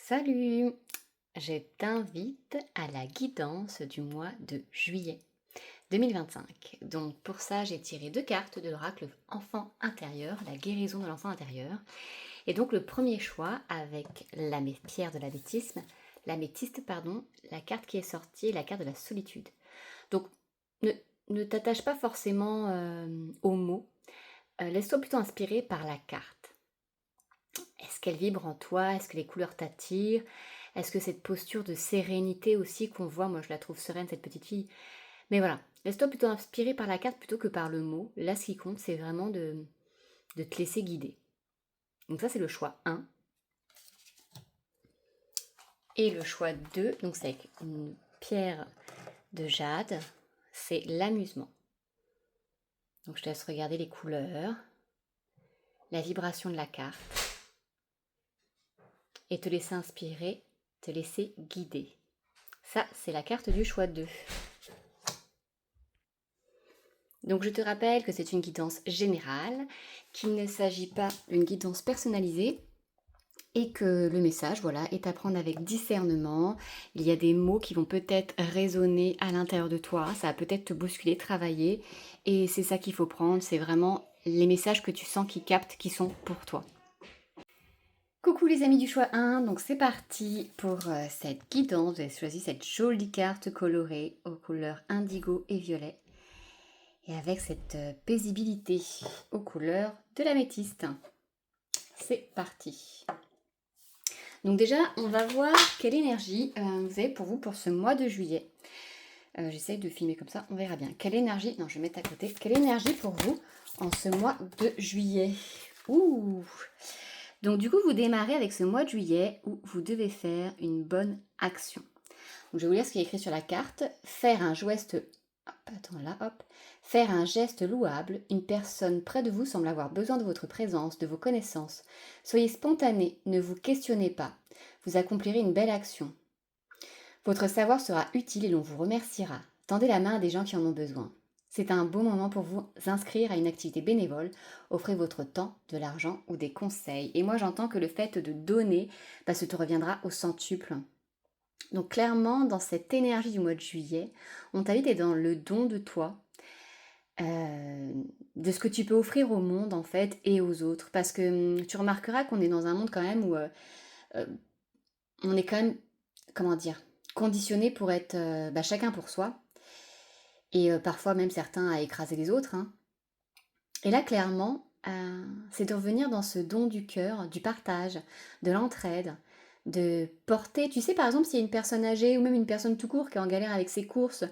Salut! Je t'invite à la guidance du mois de juillet 2025. Donc pour ça, j'ai tiré deux cartes de l'oracle enfant intérieur, la guérison de l'enfant intérieur. Et donc le premier choix avec pierre de l'améthyste, pardon, la carte qui est sortie est la carte de la solitude. Donc ne, ne t'attache pas forcément aux mots, laisse-toi plutôt inspirer par la carte. Est-ce qu'elle vibre en toi? Est-ce que les couleurs t'attirent? Est-ce que cette posture de sérénité aussi qu'on voit, moi je la trouve sereine cette petite fille. Mais voilà, laisse-toi plutôt inspirer par la carte plutôt que par le mot. Là ce qui compte c'est vraiment de te laisser guider. Donc ça c'est le choix 1. Et le choix 2, donc c'est avec une pierre de jade, c'est l'amusement. Donc je te laisse regarder les couleurs, la vibration de la carte et te laisser inspirer, te laisser guider. Ça, c'est la carte du choix 2. Donc je te rappelle que c'est une guidance générale, qu'il ne s'agit pas d'une guidance personnalisée et que le message, voilà, est à prendre avec discernement. Il y a des mots qui vont peut-être résonner à l'intérieur de toi, ça va peut-être te bousculer, travailler, et c'est ça qu'il faut prendre, c'est vraiment les messages que tu sens qui captent, qui sont pour toi. Coucou les amis du choix 1, donc c'est parti pour cette guidance. Vous avez choisi cette jolie carte colorée aux couleurs indigo et violet et avec cette paisibilité aux couleurs de l'améthyste. C'est parti. Donc déjà, on va voir quelle énergie vous avez pour vous pour ce mois de juillet. J'essaye de filmer comme ça, on verra bien. Quelle énergie, non je vais mettre à côté, quelle énergie pour vous en ce mois de juillet? Ouh. Donc du coup, vous démarrez avec ce mois de juillet où vous devez faire une bonne action. Donc, je vais vous lire ce qui est écrit sur la carte. Faire un geste... Faire un geste louable. Une personne près de vous semble avoir besoin de votre présence, de vos connaissances. Soyez spontané, ne vous questionnez pas. Vous accomplirez une belle action. Votre savoir sera utile et l'on vous remerciera. Tendez la main à des gens qui en ont besoin. C'est un beau moment pour vous inscrire à une activité bénévole. Offrez votre temps, de l'argent ou des conseils. Et moi, j'entends que le fait de donner, ça te reviendra au centuple. Donc clairement, dans cette énergie du mois de juillet, on t'invite à être dans le don de toi, de ce que tu peux offrir au monde en fait et aux autres. Parce que tu remarqueras qu'on est dans un monde quand même où on est quand même, comment dire, conditionné pour être chacun pour soi. Et parfois même certains à écraser les autres. Hein. Et là, clairement, c'est de revenir dans ce don du cœur, du partage, de l'entraide, de porter, tu sais, par exemple, s'il y a une personne âgée ou même une personne tout court qui est en galère avec ses courses,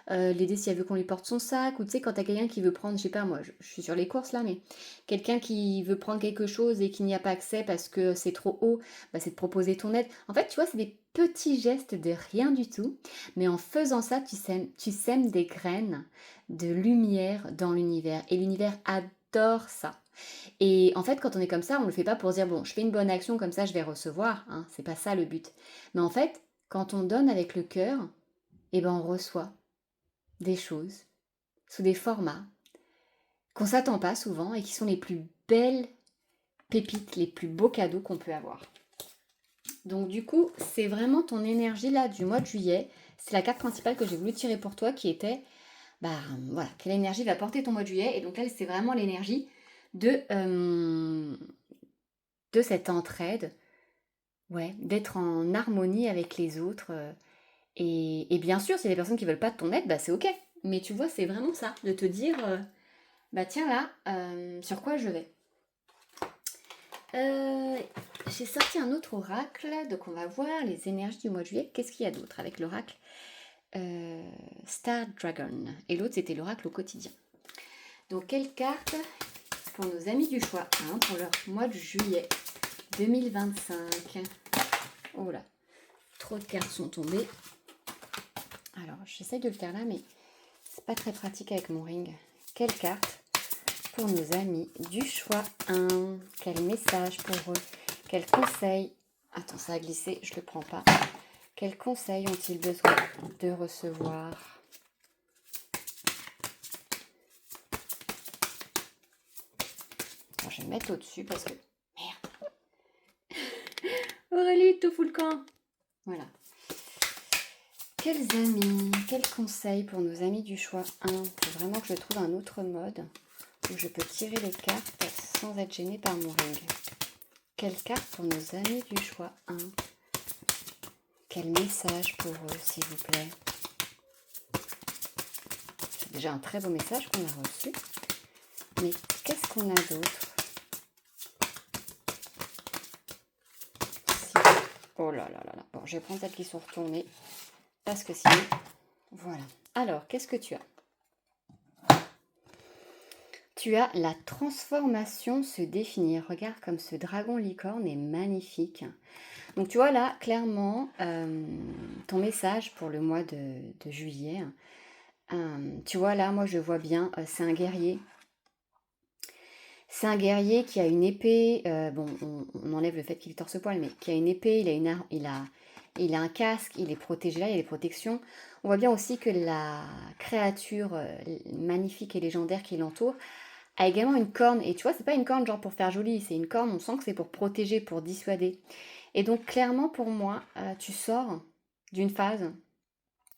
l'aider si elle veut qu'on lui porte son sac, ou tu sais, quand t'as quelqu'un qui veut prendre, je sais pas, moi, je suis sur les courses là, mais quelqu'un qui veut prendre quelque chose et qui n'y a pas accès parce que c'est trop haut, c'est de proposer ton aide. En fait, tu vois, c'est des petits gestes de rien du tout, mais en faisant ça, tu sèmes des graines de lumière dans l'univers, et l'univers adore ça. Et en fait, quand on est comme ça, on ne le fait pas pour se dire, bon, je fais une bonne action, comme ça je vais recevoir, hein, c'est pas ça le but. Mais en fait, quand on donne avec le cœur, on reçoit des choses sous des formats qu'on s'attend pas souvent et qui sont les plus belles pépites, les plus beaux cadeaux qu'on peut avoir. Donc du coup, c'est vraiment ton énergie là du mois de juillet. C'est la carte principale que j'ai voulu tirer pour toi qui était, voilà, quelle énergie va porter ton mois de juillet. Et donc là, c'est vraiment l'énergie de cette entraide, ouais, d'être en harmonie avec les autres. Et bien sûr, s'il y a des personnes qui veulent pas de ton aide, c'est ok. Mais tu vois, c'est vraiment ça, de te dire, tiens là, sur quoi je vais. J'ai sorti un autre oracle, donc on va voir les énergies du mois de juillet. Qu'est-ce qu'il y a d'autre avec l'oracle Star Dragon. Et l'autre, c'était l'oracle au quotidien. Donc, quelle carte pour nos amis du choix 1 pour leur mois de juillet 2025? Oh là, trop de cartes sont tombées. Alors, j'essaie de le faire là, mais c'est pas très pratique avec mon ring. Quelle carte pour nos amis du choix 1? Quel message pour eux? Quel conseil? Attends, ça a glissé, je le prends pas. Quels conseils ont-ils besoin de recevoir? Alors, je vais me mettre au-dessus parce que... Merde. Aurélie, tout fout le camp. Voilà. Quels amis, quels conseils pour nos amis du choix 1? Il faut vraiment que je trouve un autre mode où je peux tirer les cartes sans être gênée par mon ring. Quelle carte pour nos amis du choix 1? Quel message pour eux, s'il vous plaît? C'est déjà un très beau message qu'on a reçu. Mais qu'est-ce qu'on a d'autre? Oh là là là là. Bon, je vais prendre celles qui sont retournées. Parce que sinon... Voilà. Alors, qu'est-ce que tu as? Tu as la transformation se définir. Regarde comme ce dragon licorne est magnifique. Donc tu vois là, clairement, ton message pour le mois de juillet, tu vois là, moi je vois bien, c'est un guerrier. C'est un guerrier qui a une épée, bon, on enlève le fait qu'il est torse-poil, mais qui a une épée, il a un casque, il est protégé là, il a des protections. On voit bien aussi que la créature magnifique et légendaire qui l'entoure a également une corne. Et tu vois, c'est pas une corne genre pour faire joli, c'est une corne, on sent que c'est pour protéger, pour dissuader. Et donc clairement pour moi, tu sors d'une phase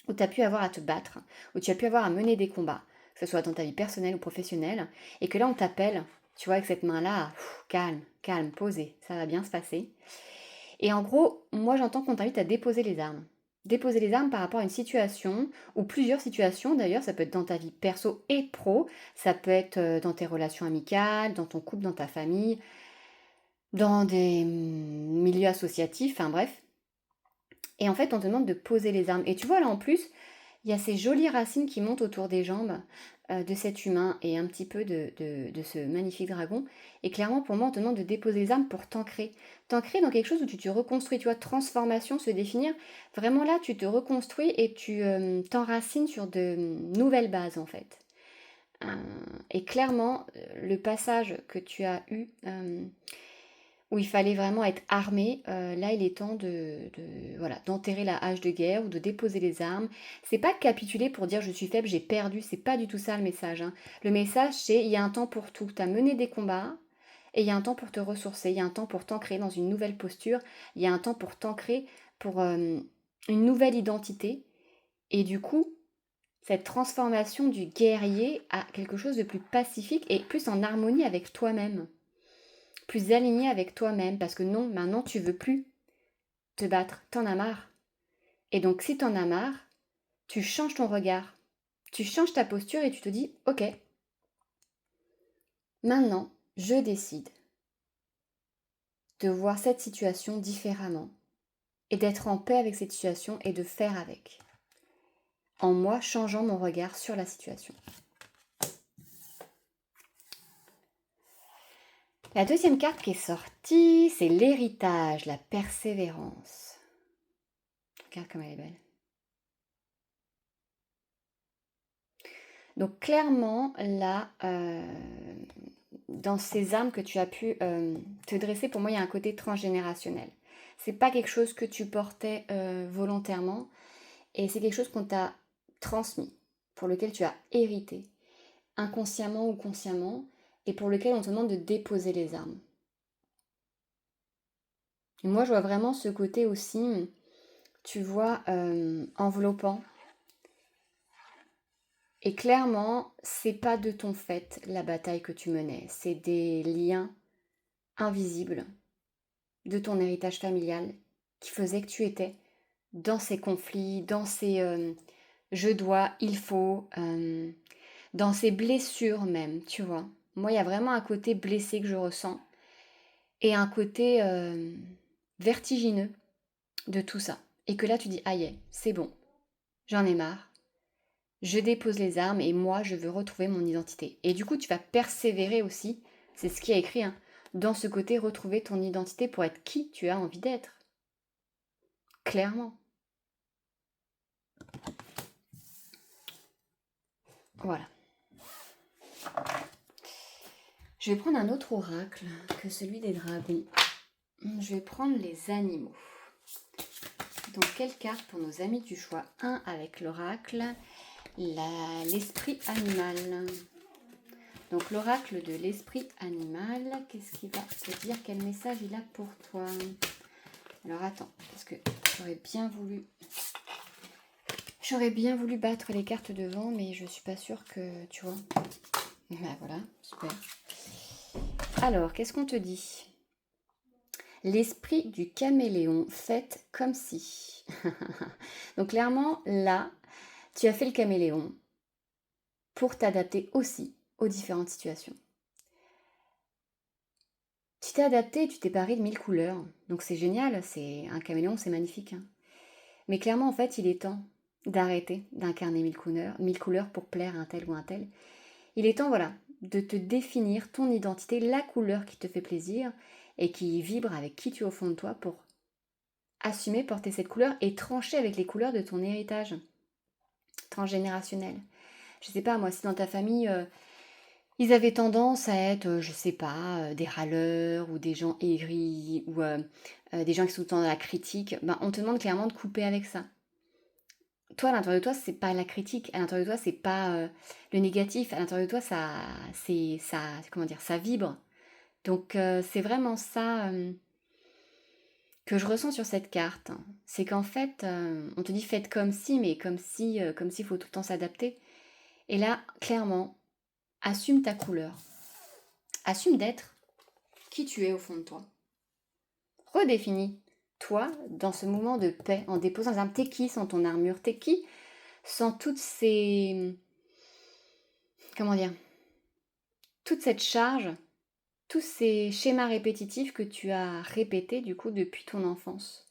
où tu as pu avoir à te battre, où tu as pu avoir à mener des combats, que ce soit dans ta vie personnelle ou professionnelle, et que là on t'appelle, tu vois, avec cette main-là, calme, calme, posée, ça va bien se passer. Et en gros, moi j'entends qu'on t'invite à déposer les armes. Déposer les armes par rapport à une situation, ou plusieurs situations d'ailleurs, ça peut être dans ta vie perso et pro, ça peut être dans tes relations amicales, dans ton couple, dans ta famille, dans des milieux associatifs, enfin bref. Et en fait, on te demande de poser les armes. Et tu vois, là en plus, il y a ces jolies racines qui montent autour des jambes de cet humain et un petit peu de ce magnifique dragon. Et clairement, pour moi, on te demande de déposer les armes pour t'ancrer. T'ancrer dans quelque chose où tu te reconstruis, tu vois, transformation, se définir. Vraiment là, tu te reconstruis et tu t'enracines sur de nouvelles bases, en fait. Euh, et clairement, le passage que tu as eu où il fallait vraiment être armé, là il est temps voilà, d'enterrer la hache de guerre ou de déposer les armes. C'est pas capituler pour dire je suis faible, j'ai perdu, c'est pas du tout ça le message, hein. Le message c'est il y a un temps pour tout, tu as mené des combats et il y a un temps pour te ressourcer, il y a un temps pour t'ancrer dans une nouvelle posture, il y a un temps pour t'ancrer pour une nouvelle identité et du coup cette transformation du guerrier à quelque chose de plus pacifique et plus en harmonie avec toi-même, plus aligné avec toi-même, parce que non, maintenant tu veux plus te battre, t'en as marre. Et donc si t'en as marre, tu changes ton regard, tu changes ta posture et tu te dis, ok, maintenant je décide de voir cette situation différemment et d'être en paix avec cette situation et de faire avec, en moi changeant mon regard sur la situation. La deuxième carte qui est sortie, c'est l'héritage, la persévérance. Regarde comme elle est belle. Donc clairement, là, dans ces armes que tu as pu te dresser, pour moi, il y a un côté transgénérationnel. C'est pas quelque chose que tu portais volontairement, et c'est quelque chose qu'on t'a transmis, pour lequel tu as hérité, inconsciemment ou consciemment, et pour lequel on te demande de déposer les armes. Et moi, je vois vraiment ce côté aussi, tu vois, enveloppant. Et clairement, c'est pas de ton fait la bataille que tu menais, c'est des liens invisibles de ton héritage familial qui faisaient que tu étais dans ces conflits, dans ces je dois, il faut, dans ces blessures même, tu vois. Moi, il y a vraiment un côté blessé que je ressens et un côté vertigineux de tout ça. Et que là, tu dis, aïe, c'est bon, j'en ai marre. Je dépose les armes et moi, je veux retrouver mon identité. Et du coup, tu vas persévérer aussi, c'est ce qui est écrit, hein, dans ce côté retrouver ton identité pour être qui tu as envie d'être. Clairement. Voilà. Je vais prendre un autre oracle que celui des dragons. Je vais prendre les animaux. Donc, quelle carte pour nos amis du choix 1 avec l'oracle, l'esprit animal. Donc, l'oracle de l'esprit animal, qu'est-ce qu'il va te dire? Quel message il a pour toi? Alors attends, parce que j'aurais bien voulu battre les cartes devant, mais je suis pas sûre que, tu vois. Ben voilà, super. Alors, qu'est-ce qu'on te dit? L'esprit du caméléon, fait comme si. Donc clairement, là, tu as fait le caméléon pour t'adapter aussi aux différentes situations. Tu t'es adapté, tu t'es paré de 1000 couleurs. Donc c'est génial, c'est un caméléon, c'est magnifique. Hein. Mais clairement, en fait, il est temps d'arrêter d'incarner 1000 couleurs pour plaire à un tel ou un tel. Il est temps, voilà, de te définir ton identité, la couleur qui te fait plaisir et qui vibre avec qui tu es au fond de toi pour assumer, porter cette couleur et trancher avec les couleurs de ton héritage transgénérationnel. Je sais pas, moi, si dans ta famille, ils avaient tendance à être, je sais pas, des râleurs ou des gens aigris ou des gens qui sont tout le temps dans la critique, ben, on te demande clairement de couper avec ça. Toi, à l'intérieur de toi, c'est pas la critique. À l'intérieur de toi, c'est pas le négatif. À l'intérieur de toi, comment dire, ça vibre. Donc, c'est vraiment ça que je ressens sur cette carte. C'est qu'en fait, on te dit faites comme si, mais comme s'il faut tout le temps s'adapter. Et là, clairement, assume ta couleur. Assume d'être qui tu es au fond de toi. Redéfinis toi dans ce moment de paix en déposant un t'es qui sans ton armure, t'es qui sans toutes ces, comment dire, toute cette charge, tous ces schémas répétitifs que tu as répétés du coup depuis ton enfance.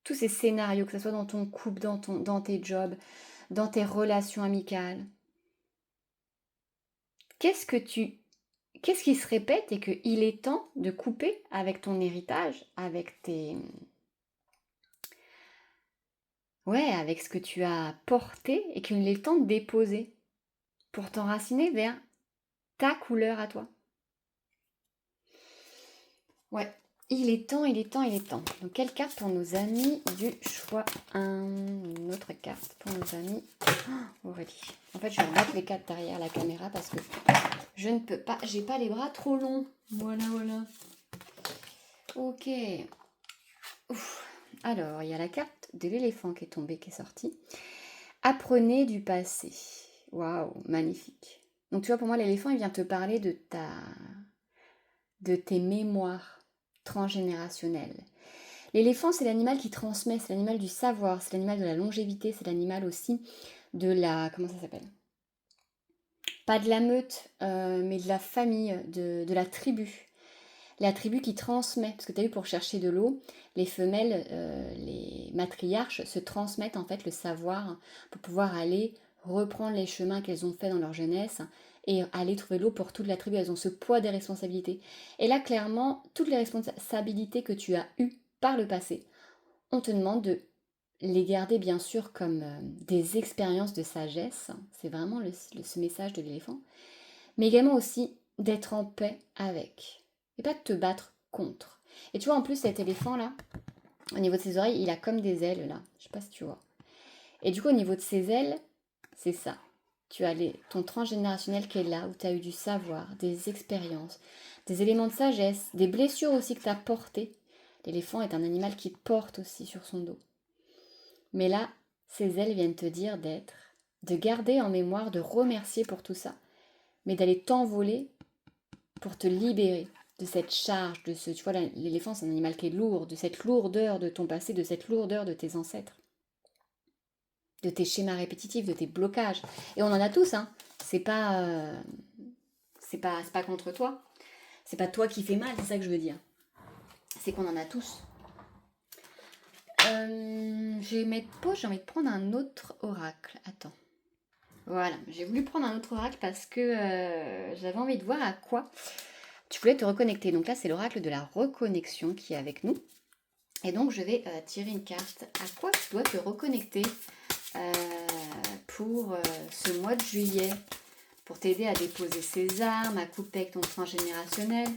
Tous ces scénarios, que ce soit dans ton couple, dans tes jobs, dans tes relations amicales. Qu'est-ce qui se répète et qu'il est temps de couper avec ton héritage, avec avec ce que tu as porté et qu'il est temps de déposer pour t'enraciner vers ta couleur à toi. Ouais, il est temps, il est temps, il est temps. Donc, quelle carte pour nos amis du choix? Une autre carte pour nos amis. Aurélie. En fait, je vais remettre les cartes derrière la caméra parce que je ne peux pas, j'ai pas les bras trop longs. Voilà, voilà. Ok. Ouf. Alors, il y a la carte de l'éléphant qui est tombée, qui est sortie. Apprenez du passé. Waouh, magnifique. Donc, tu vois, pour moi, l'éléphant, il vient te parler de tes mémoires transgénérationnelles. L'éléphant, c'est l'animal qui transmet, c'est l'animal du savoir, c'est l'animal de la longévité, c'est l'animal aussi de la... Comment ça s'appelle? Pas de la meute, mais de la famille, de la tribu. La tribu qui transmet, parce que tu as vu, pour chercher de l'eau, les femelles, les matriarches se transmettent en fait le savoir pour pouvoir aller reprendre les chemins qu'elles ont fait dans leur jeunesse et aller trouver l'eau pour toute la tribu. Elles ont ce poids des responsabilités. Et là, clairement, toutes les responsabilités que tu as eues par le passé, on te demande de les garder bien sûr comme des expériences de sagesse. C'est vraiment ce message de l'éléphant. Mais également aussi d'être en paix avec. Et pas de te battre contre. Et tu vois, en plus, cet éléphant-là, au niveau de ses oreilles, il a comme des ailes, là. Je sais pas si tu vois. Et du coup, au niveau de ses ailes, c'est ça. Tu as ton transgénérationnel qui est là, où tu as eu du savoir, des expériences, des éléments de sagesse, des blessures aussi que tu as portées. L'éléphant est un animal qui porte aussi sur son dos. Mais là, ses ailes viennent te dire de garder en mémoire, de remercier pour tout ça, mais d'aller t'envoler pour te libérer de cette charge, de ce... Tu vois, l'éléphant, c'est un animal qui est lourd, de cette lourdeur de ton passé, de cette lourdeur de tes ancêtres, de tes schémas répétitifs, de tes blocages. Et on en a tous, hein. C'est pas contre toi. C'est pas toi qui fais mal, c'est ça que je veux dire. C'est qu'on en a tous. Je vais mettre pause, j'ai envie de prendre un autre oracle. Attends. Voilà, j'ai voulu prendre un autre oracle parce que j'avais envie de voir à quoi tu voulais te reconnecter. Donc là, c'est l'oracle de la reconnexion qui est avec nous. Et donc, je vais tirer une carte. À quoi tu dois te reconnecter pour ce mois de juillet, pour t'aider à déposer ses armes, à couper avec ton transgénérationnel.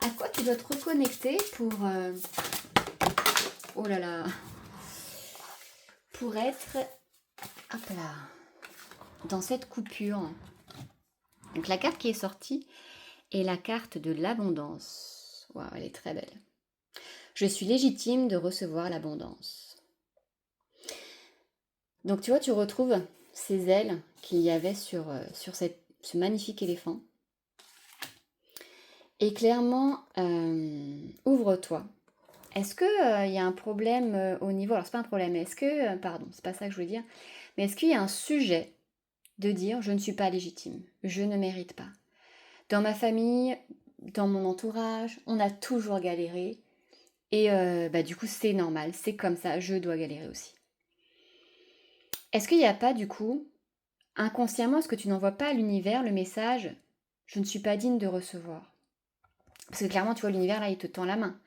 À quoi tu dois te reconnecter pour... oh là là. Pour être... Hop là. Dans cette coupure. Donc la carte qui est sortie est la carte de l'abondance. Waouh, elle est très belle. Je suis légitime de recevoir l'abondance. Donc tu vois, tu retrouves ces ailes qu'il y avait sur ce magnifique éléphant. Et clairement, ouvre-toi. Est-ce qu'il y a un problème au niveau... Alors, c'est pas un problème, est-ce que... pardon, c'est pas ça que je voulais dire. Mais est-ce qu'il y a un sujet de dire je ne suis pas légitime, je ne mérite pas. Dans ma famille, dans mon entourage, on a toujours galéré. Et du coup, c'est normal, c'est comme ça, je dois galérer aussi. Est-ce qu'il n'y a pas, du coup, inconsciemment, est-ce que tu n'envoies pas à l'univers le message je ne suis pas digne de recevoir? Parce que clairement, tu vois, l'univers, là, il te tend la main.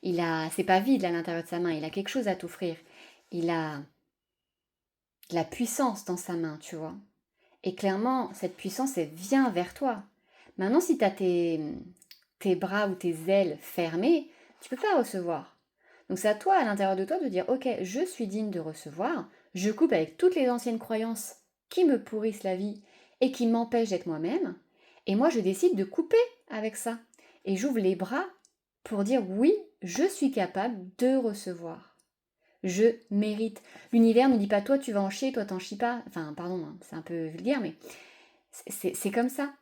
C'est pas vide à l'intérieur de sa main, il a quelque chose à t'offrir. Il a de la puissance dans sa main, tu vois. Et clairement, cette puissance, elle vient vers toi. Maintenant, si tu as tes bras ou tes ailes fermées, tu ne peux pas recevoir. Donc c'est à toi, à l'intérieur de toi, de dire, ok, je suis digne de recevoir, je coupe avec toutes les anciennes croyances qui me pourrissent la vie et qui m'empêchent d'être moi-même, et moi, je décide de couper avec ça. Et j'ouvre les bras pour dire, oui, je suis capable de recevoir. Je mérite. L'univers ne dit pas toi tu vas en chier, toi t'en chies pas. Enfin, pardon, hein, c'est un peu vulgaire, mais c'est comme ça.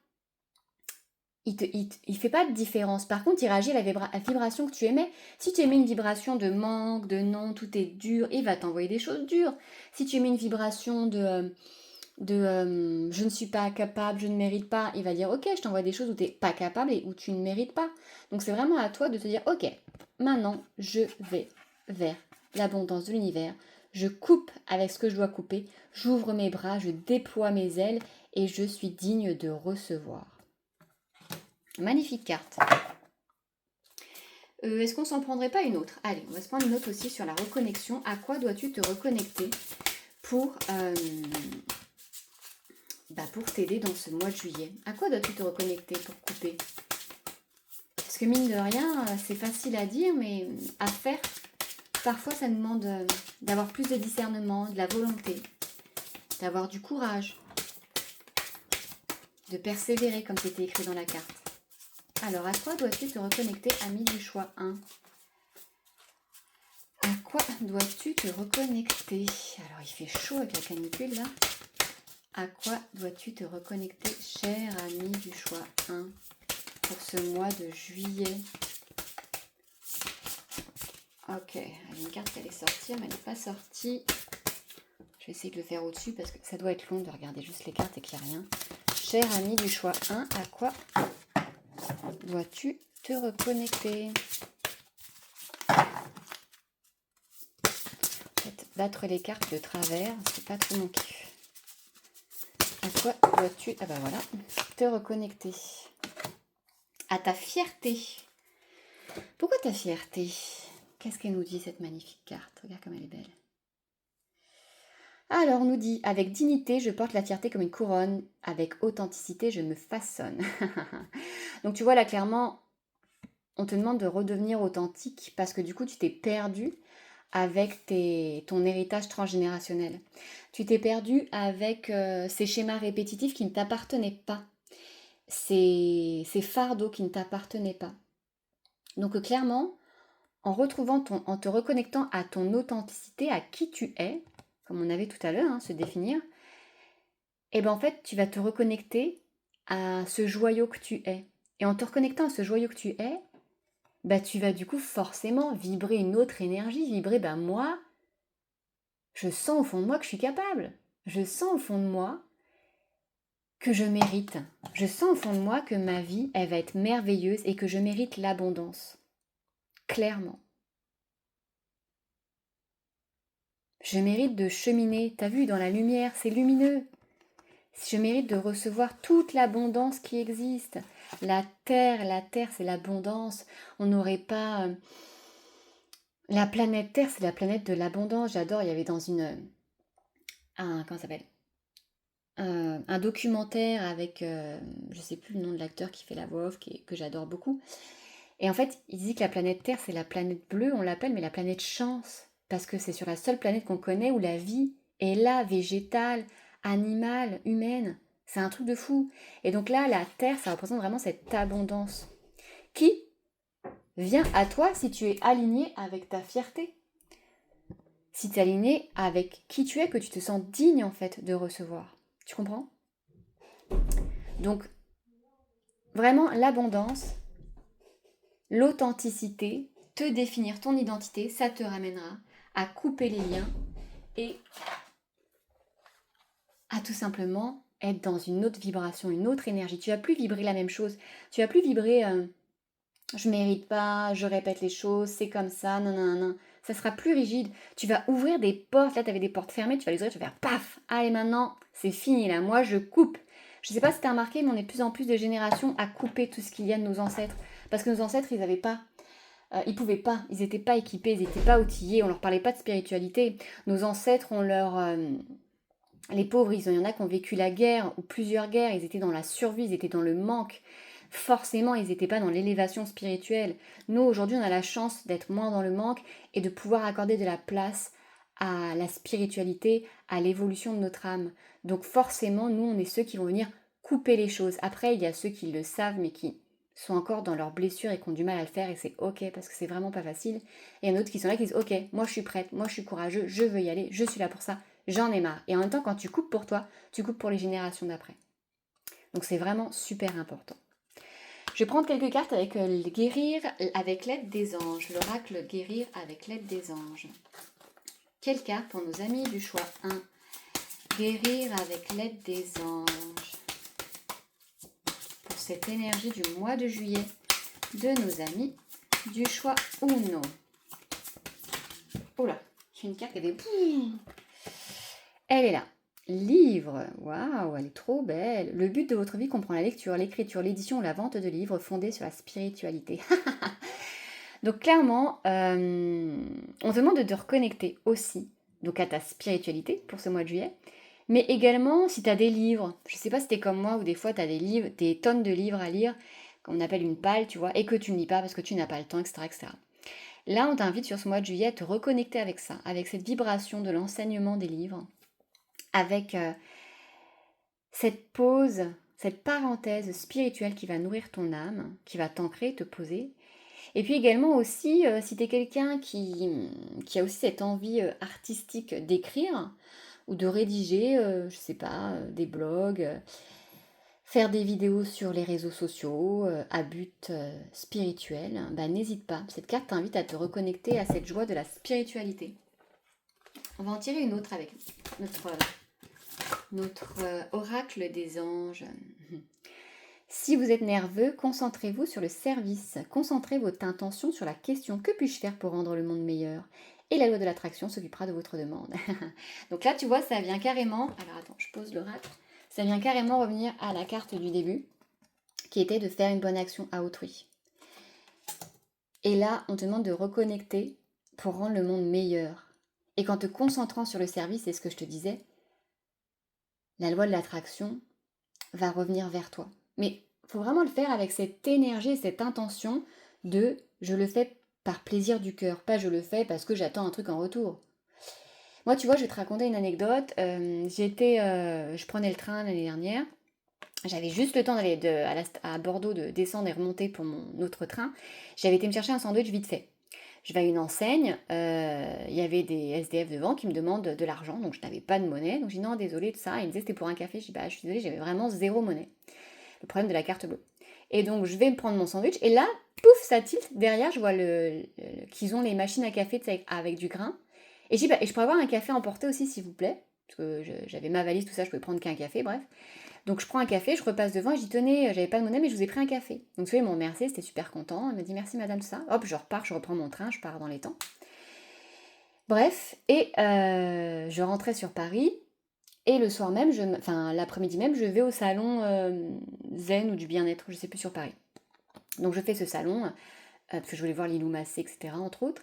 Il fait pas de différence. Par contre, il réagit à la vibration que tu émets. Si tu émets une vibration de manque, de non, tout est dur, il va t'envoyer des choses dures. Si tu émets une vibration de je ne suis pas capable, je ne mérite pas, il va dire ok, je t'envoie des choses où tu n'es pas capable et où tu ne mérites pas. Donc c'est vraiment à toi de te dire ok, maintenant je vais vers l'abondance de l'univers. Je coupe avec ce que je dois couper, j'ouvre mes bras, je déploie mes ailes et je suis digne de recevoir. Magnifique carte. Est-ce qu'on s'en prendrait pas une autre? Allez, on va se prendre une autre aussi sur la reconnexion. À quoi dois-tu te reconnecter pour t'aider dans ce mois de juillet? À quoi dois-tu te reconnecter pour couper? Parce que mine de rien, c'est facile à dire, mais à faire, parfois ça nous demande d'avoir plus de discernement, de la volonté, d'avoir du courage, de persévérer comme c'était écrit dans la carte. Alors, à quoi dois-tu te reconnecter, ami du choix 1? À quoi dois-tu te reconnecter? Alors, il fait chaud avec la canicule, là. À quoi dois-tu te reconnecter, cher ami du choix 1, pour ce mois de juillet? Ok, il y a une carte qui allait sortir, mais elle n'est pas sortie. Je vais essayer de le faire au-dessus, parce que ça doit être long de regarder juste les cartes et qu'il n'y a rien. Cher ami du choix 1, à quoi dois-tu te reconnecter? Battre les cartes de travers, c'est pas trop mon kiff. À quoi dois-tu, voilà, te reconnecter? À ta fierté. Pourquoi ta fierté? Qu'est-ce qu'elle nous dit, cette magnifique carte? Regarde comme elle est belle. Alors, on nous dit, avec dignité, je porte la fierté comme une couronne. Avec authenticité, je me façonne. Donc, tu vois, là, clairement, on te demande de redevenir authentique parce que du coup, tu t'es perdu avec ton héritage transgénérationnel. Tu t'es perdu avec ces schémas répétitifs qui ne t'appartenaient pas, ces fardeaux qui ne t'appartenaient pas. Donc clairement, en te reconnectant à ton authenticité, à qui tu es, comme on avait tout à l'heure, se définir, et en fait, tu vas te reconnecter à ce joyau que tu es. Et en te reconnectant à ce joyau que tu es, tu vas du coup forcément vibrer une autre énergie, vibrer, moi, je sens au fond de moi que je suis capable. Je sens au fond de moi que je mérite. Je sens au fond de moi que ma vie, elle va être merveilleuse et que je mérite l'abondance. Clairement. Je mérite de cheminer, t'as vu, dans la lumière, c'est lumineux. Je mérite de recevoir toute l'abondance qui existe. La terre, c'est l'abondance. On n'aurait pas... La planète Terre, c'est la planète de l'abondance. J'adore, il y avait dans comment ça s'appelle, un documentaire avec, je sais plus le nom de l'acteur qui fait la voix off, que j'adore beaucoup. Et en fait, il dit que la planète Terre, c'est la planète bleue, on l'appelle, mais la planète chance. Parce que c'est sur la seule planète qu'on connaît où la vie est là, végétale, animale, humaine. C'est un truc de fou. Et donc là, la Terre, ça représente vraiment cette abondance qui vient à toi si tu es aligné avec ta fierté. Si tu es aligné avec qui tu es, que tu te sens digne en fait de recevoir. Tu comprends? Donc, vraiment, l'abondance, l'authenticité, te définir ton identité, ça te ramènera à couper les liens et à tout simplement être dans une autre vibration, une autre énergie. Tu vas plus vibrer la même chose. Tu vas plus vibrer je mérite pas, je répète les choses, c'est comme ça, non, non, non. Ça sera plus rigide. Tu vas ouvrir des portes. Là, tu avais des portes fermées, tu vas les ouvrir, tu vas faire paf. Allez, maintenant, c'est fini là. Moi, je coupe. Je sais pas si tu as remarqué, mais on est de plus en plus de générations à couper tout ce qu'il y a de nos ancêtres. Parce que nos ancêtres, ils avaient pas. Ils pouvaient pas. Ils n'étaient pas équipés, ils n'étaient pas outillés. On leur parlait pas de spiritualité. Nos ancêtres, on leur. Les pauvres, il y en a qui ont vécu la guerre ou plusieurs guerres. Ils étaient dans la survie, ils étaient dans le manque. Forcément, ils n'étaient pas dans l'élévation spirituelle. Nous, aujourd'hui, on a la chance d'être moins dans le manque et de pouvoir accorder de la place à la spiritualité, à l'évolution de notre âme. Donc forcément, nous, on est ceux qui vont venir couper les choses. Après, il y a ceux qui le savent, mais qui sont encore dans leurs blessures et qui ont du mal à le faire, et c'est ok, parce que c'est vraiment pas facile. Et il y en a d'autres qui sont là, qui disent, ok, moi je suis prête, moi je suis courageux, je veux y aller, je suis là pour ça, j'en ai marre. Et en même temps, quand tu coupes pour toi, tu coupes pour les générations d'après. Donc c'est vraiment super important. Je vais prendre quelques cartes avec guérir avec l'aide des anges. L'oracle guérir avec l'aide des anges. Quelle carte pour nos amis du choix 1? Guérir avec l'aide des anges. Pour cette énergie du mois de juillet de nos amis du choix 1. Oh là, j'ai une carte qui avait... Elle est là. Livre, waouh, elle est trop belle. Le but de votre vie comprend la lecture, l'écriture, l'édition ou la vente de livres fondés sur la spiritualité. Donc clairement, on te demande de te reconnecter aussi donc à ta spiritualité pour ce mois de juillet, mais également si tu as des livres, je ne sais pas si tu es comme moi ou des fois tu as des livres, des tonnes de livres à lire, qu'on appelle une palle, tu vois, et que tu ne lis pas parce que tu n'as pas le temps, etc., etc. Là, on t'invite sur ce mois de juillet à te reconnecter avec ça, avec cette vibration de l'enseignement des livres, avec cette pause, cette parenthèse spirituelle qui va nourrir ton âme, qui va t'ancrer, te poser. Et puis également aussi, si tu es quelqu'un qui a aussi cette envie artistique d'écrire ou de rédiger, je sais pas, des blogs, faire des vidéos sur les réseaux sociaux à but spirituel, bah, n'hésite pas. Cette carte t'invite à te reconnecter à cette joie de la spiritualité. On va en tirer une autre avec notre oracle des anges. Si vous êtes nerveux, concentrez-vous sur le service. Concentrez votre intention sur la question: que puis-je faire pour rendre le monde meilleur? Et la loi de l'attraction s'occupera de votre demande. Donc là, tu vois, ça vient carrément... Alors attends, je pose l'oracle. Ça vient carrément revenir à la carte du début, qui était de faire une bonne action à autrui. Et là, on te demande de reconnecter pour rendre le monde meilleur. Et qu'en te concentrant sur le service, c'est ce que je te disais, la loi de l'attraction va revenir vers toi. Mais il faut vraiment le faire avec cette énergie, cette intention de je le fais par plaisir du cœur, pas je le fais parce que j'attends un truc en retour. Moi, tu vois, je vais te raconter une anecdote. Je prenais le train l'année dernière. J'avais juste le temps d'aller à Bordeaux, de descendre et remonter pour mon autre train. J'avais été me chercher un sandwich vite fait. Je vais à une enseigne, il y avait des SDF devant qui me demandent de l'argent, donc je n'avais pas de monnaie. Donc j'ai dit non, désolé, de ça. Il me disait c'était pour un café. Je dis bah je suis désolée, j'avais vraiment zéro monnaie. Le problème de la carte bleue. Et donc je vais me prendre mon sandwich et là, pouf, ça tilte. Derrière, je vois qu'ils ont les machines à café avec du grain. Et je dis bah, et je pourrais avoir un café emporté aussi s'il vous plaît. Parce que j'avais ma valise, tout ça, je pouvais prendre qu'un café, bref. Donc je prends un café, je repasse devant et je dis tenez, j'avais pas de monnaie mais je vous ai pris un café. Donc tu vois, ils m'ont remercié, c'était super content. Elle me dit merci madame, tout ça. Hop, je repars, je reprends mon train, je pars dans les temps. Bref, et je rentrais sur Paris. Et le soir même, l'après-midi même, je vais au salon zen ou du bien-être, je sais plus, sur Paris. Donc je fais ce salon, parce que je voulais voir Lilou Massé, etc., entre autres.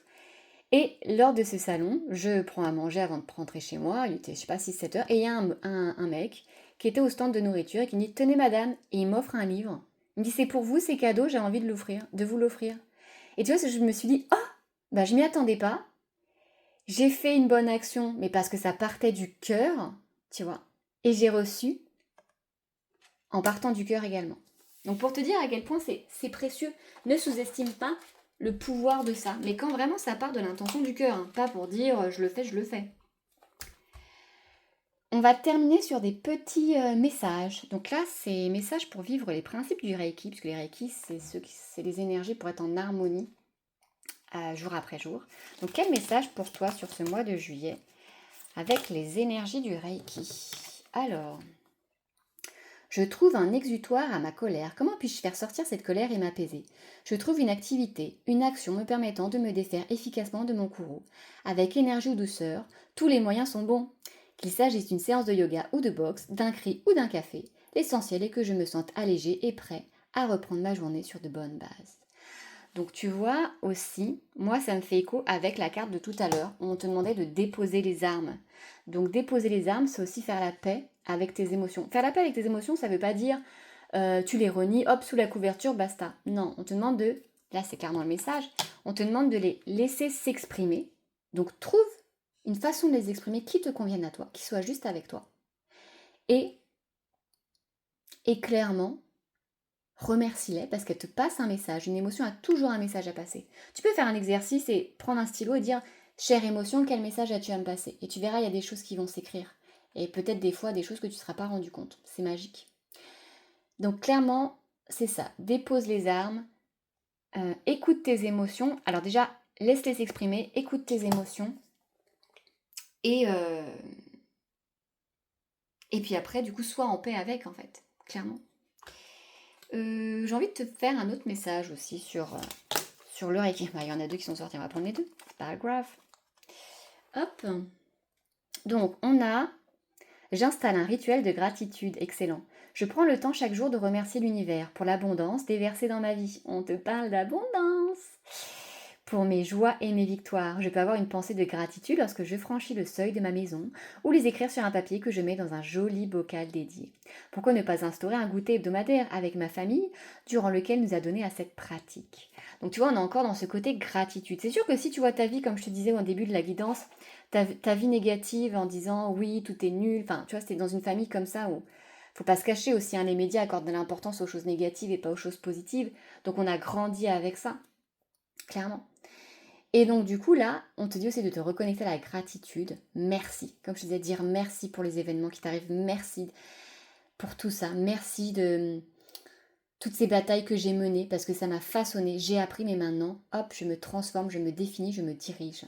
Et lors de ce salon, je prends à manger avant de rentrer chez moi, il était, je sais pas, 6-7 heures, et il y a un mec qui était au stand de nourriture et qui me dit tenez madame, et il m'offre un livre. Il me dit c'est pour vous, c'est cadeau, j'ai envie de vous l'offrir. Et tu vois, je me suis dit, oh, bah je m'y attendais pas. J'ai fait une bonne action, mais parce que ça partait du cœur, tu vois. Et j'ai reçu en partant du cœur également. Donc pour te dire à quel point c'est précieux, ne sous-estime pas le pouvoir de ça. Mais quand vraiment ça part de l'intention du cœur, hein, pas pour dire je le fais, je le fais. On va terminer sur des petits messages. Donc là, c'est messages pour vivre les principes du Reiki, puisque les Reiki, c'est les énergies pour être en harmonie jour après jour. Donc quel message pour toi sur ce mois de juillet avec les énergies du Reiki? Alors, je trouve un exutoire à ma colère. Comment puis-je faire sortir cette colère et m'apaiser? Je trouve une activité, une action me permettant de me défaire efficacement de mon courroux. Avec énergie ou douceur, tous les moyens sont bons. Qu'il s'agisse d'une séance de yoga ou de boxe, d'un cri ou d'un café, l'essentiel est que je me sente allégé et prêt à reprendre ma journée sur de bonnes bases. Donc tu vois aussi, moi ça me fait écho avec la carte de tout à l'heure où on te demandait de déposer les armes. Donc déposer les armes, c'est aussi faire la paix avec tes émotions. Faire la paix avec tes émotions, ça ne veut pas dire tu les renies, hop, sous la couverture, basta. Non, on te demande de, là c'est clairement le message, on te demande de les laisser s'exprimer. Donc trouve une façon de les exprimer qui te convienne à toi, qui soit juste avec toi. Et clairement, remercie-les parce qu'elles te passent un message. Une émotion a toujours un message à passer. Tu peux faire un exercice et prendre un stylo et dire chère émotion, quel message as-tu à me passer? Et tu verras, il y a des choses qui vont s'écrire. Et peut-être des fois des choses que tu ne seras pas rendu compte. C'est magique. Donc clairement, c'est ça. Dépose les armes, écoute tes émotions. Alors déjà, laisse-les s'exprimer, écoute tes émotions. Et, et puis après, du coup, sois en paix avec, en fait. Clairement. J'ai envie de te faire un autre message aussi sur le Reiki. Bah, il y en a deux qui sont sortis, on va prendre les deux. C'est pas grave. Hop. Donc, on a j'installe un rituel de gratitude. Excellent. Je prends le temps chaque jour de remercier l'univers pour l'abondance déversée dans ma vie. On te parle d'abondance. Pour mes joies et mes victoires, je peux avoir une pensée de gratitude lorsque je franchis le seuil de ma maison ou les écrire sur un papier que je mets dans un joli bocal dédié. Pourquoi ne pas instaurer un goûter hebdomadaire avec ma famille durant lequel nous a donné à cette pratique? Donc tu vois, on est encore dans ce côté gratitude. C'est sûr que si tu vois ta vie, comme je te disais au début de la guidance, ta vie négative en disant oui, tout est nul, enfin tu vois, c'était dans une famille comme ça où faut pas se cacher aussi, hein, les médias accordent de l'importance aux choses négatives et pas aux choses positives. Donc on a grandi avec ça, clairement. Et donc du coup là, on te dit aussi de te reconnecter à la gratitude. Merci. Comme je te disais, dire merci pour les événements qui t'arrivent. Merci pour tout ça. Merci de toutes ces batailles que j'ai menées parce que ça m'a façonné. J'ai appris, mais maintenant, hop, je me transforme, je me définis, je me dirige.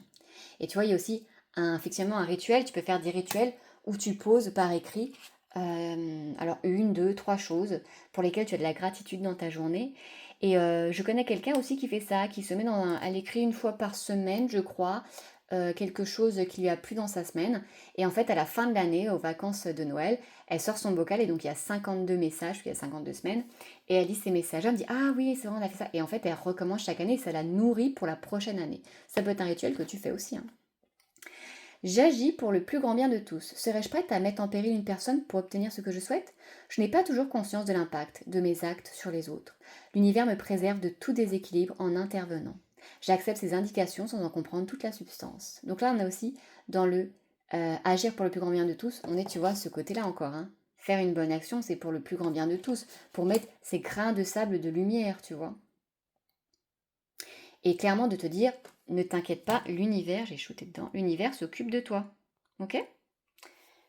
Et tu vois, il y a aussi effectivement un rituel. Tu peux faire des rituels où tu poses par écrit alors une, deux, trois choses pour lesquelles tu as de la gratitude dans ta journée. Et je connais quelqu'un aussi qui fait ça, qui se met elle écrit une fois par semaine, je crois, quelque chose qui lui a plu dans sa semaine. Et en fait, à la fin de l'année, aux vacances de Noël, elle sort son bocal et donc il y a 52 messages, puis il y a 52 semaines. Et elle lit ces messages, elle me dit ah oui, c'est vrai, on a fait ça. Et en fait, elle recommence chaque année et ça la nourrit pour la prochaine année. Ça peut être un rituel que tu fais aussi, hein. J'agis pour le plus grand bien de tous. Serais-je prête à mettre en péril une personne pour obtenir ce que je souhaite? Je n'ai pas toujours conscience de l'impact de mes actes sur les autres. L'univers me préserve de tout déséquilibre en intervenant. J'accepte ces indications sans en comprendre toute la substance. Donc là, on a aussi dans le agir pour le plus grand bien de tous, on est, tu vois, ce côté-là encore, hein. Faire une bonne action, c'est pour le plus grand bien de tous, pour mettre ces grains de sable de lumière, tu vois. Et clairement de te dire, ne t'inquiète pas, l'univers, j'ai shooté dedans, l'univers s'occupe de toi. Ok?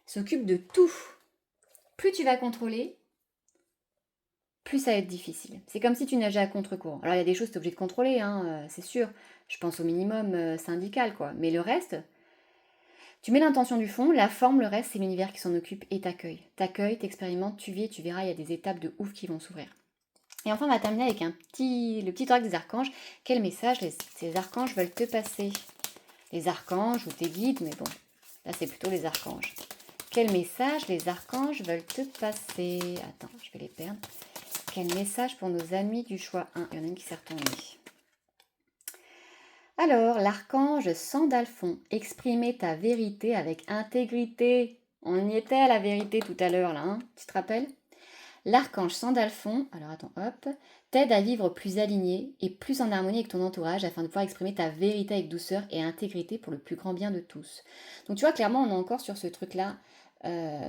S'occupe de tout. Plus tu vas contrôler, plus ça va être difficile. C'est comme si tu nageais à contre-courant. Alors il y a des choses que tu es obligé de contrôler, hein, c'est sûr. Je pense au minimum syndical, quoi. Mais le reste, tu mets l'intention du fond, la forme, le reste, c'est l'univers qui s'en occupe et t'accueille. T'accueille, t'expérimentes, tu vis et tu verras, il y a des étapes de ouf qui vont s'ouvrir. Et enfin, on va terminer avec le petit oracle des archanges. Quel message ces archanges veulent te passer? Les archanges ou tes guides, mais bon, là c'est plutôt les archanges. Quel message les archanges veulent te passer? Attends, je vais les perdre. Quel message pour nos amis du choix 1? Il y en a une qui s'est retournée. Alors, l'archange Sandalphon, exprimer ta vérité avec intégrité. On y était à la vérité tout à l'heure, là, hein? Tu te rappelles? L'archange Sandalphon, alors attends, hop, t'aide à vivre plus aligné et plus en harmonie avec ton entourage afin de pouvoir exprimer ta vérité avec douceur et intégrité pour le plus grand bien de tous. Donc tu vois, clairement, on est encore sur ce truc-là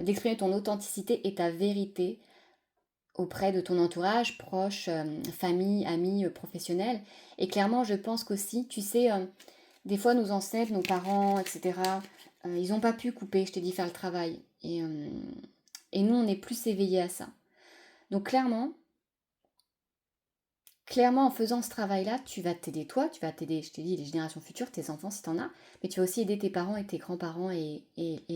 d'exprimer ton authenticité et ta vérité auprès de ton entourage, proche, famille, amis, professionnels. Et clairement, je pense qu'aussi, tu sais, des fois, nos ancêtres, nos parents, etc., ils n'ont pas pu couper, je t'ai dit, faire le travail. Et nous, on est plus éveillés à ça. Donc clairement, en faisant ce travail-là, tu vas t'aider toi, tu vas t'aider, je t'ai dit, les générations futures, tes enfants si t'en as, mais tu vas aussi aider tes parents et tes grands-parents et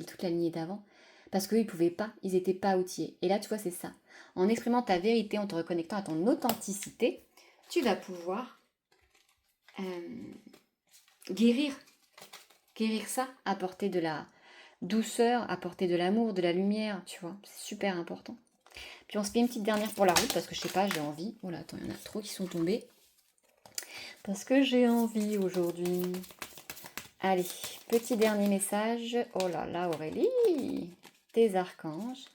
toute la lignée d'avant. Parce qu'eux, ils pouvaient pas, ils n'étaient pas outillés. Et là, tu vois, c'est ça. En exprimant ta vérité, en te reconnectant à ton authenticité, tu vas pouvoir euh, guérir. Guérir ça, apporter de la douceur, apporter de l'amour, de la lumière, tu vois. C'est super important. Puis on se fait une petite dernière pour la route parce que je sais pas, j'ai envie. Oh là, attends, il y en a trop qui sont tombés. Parce que j'ai envie aujourd'hui. Allez, petit dernier message. Oh là là, Aurélie, tes archanges.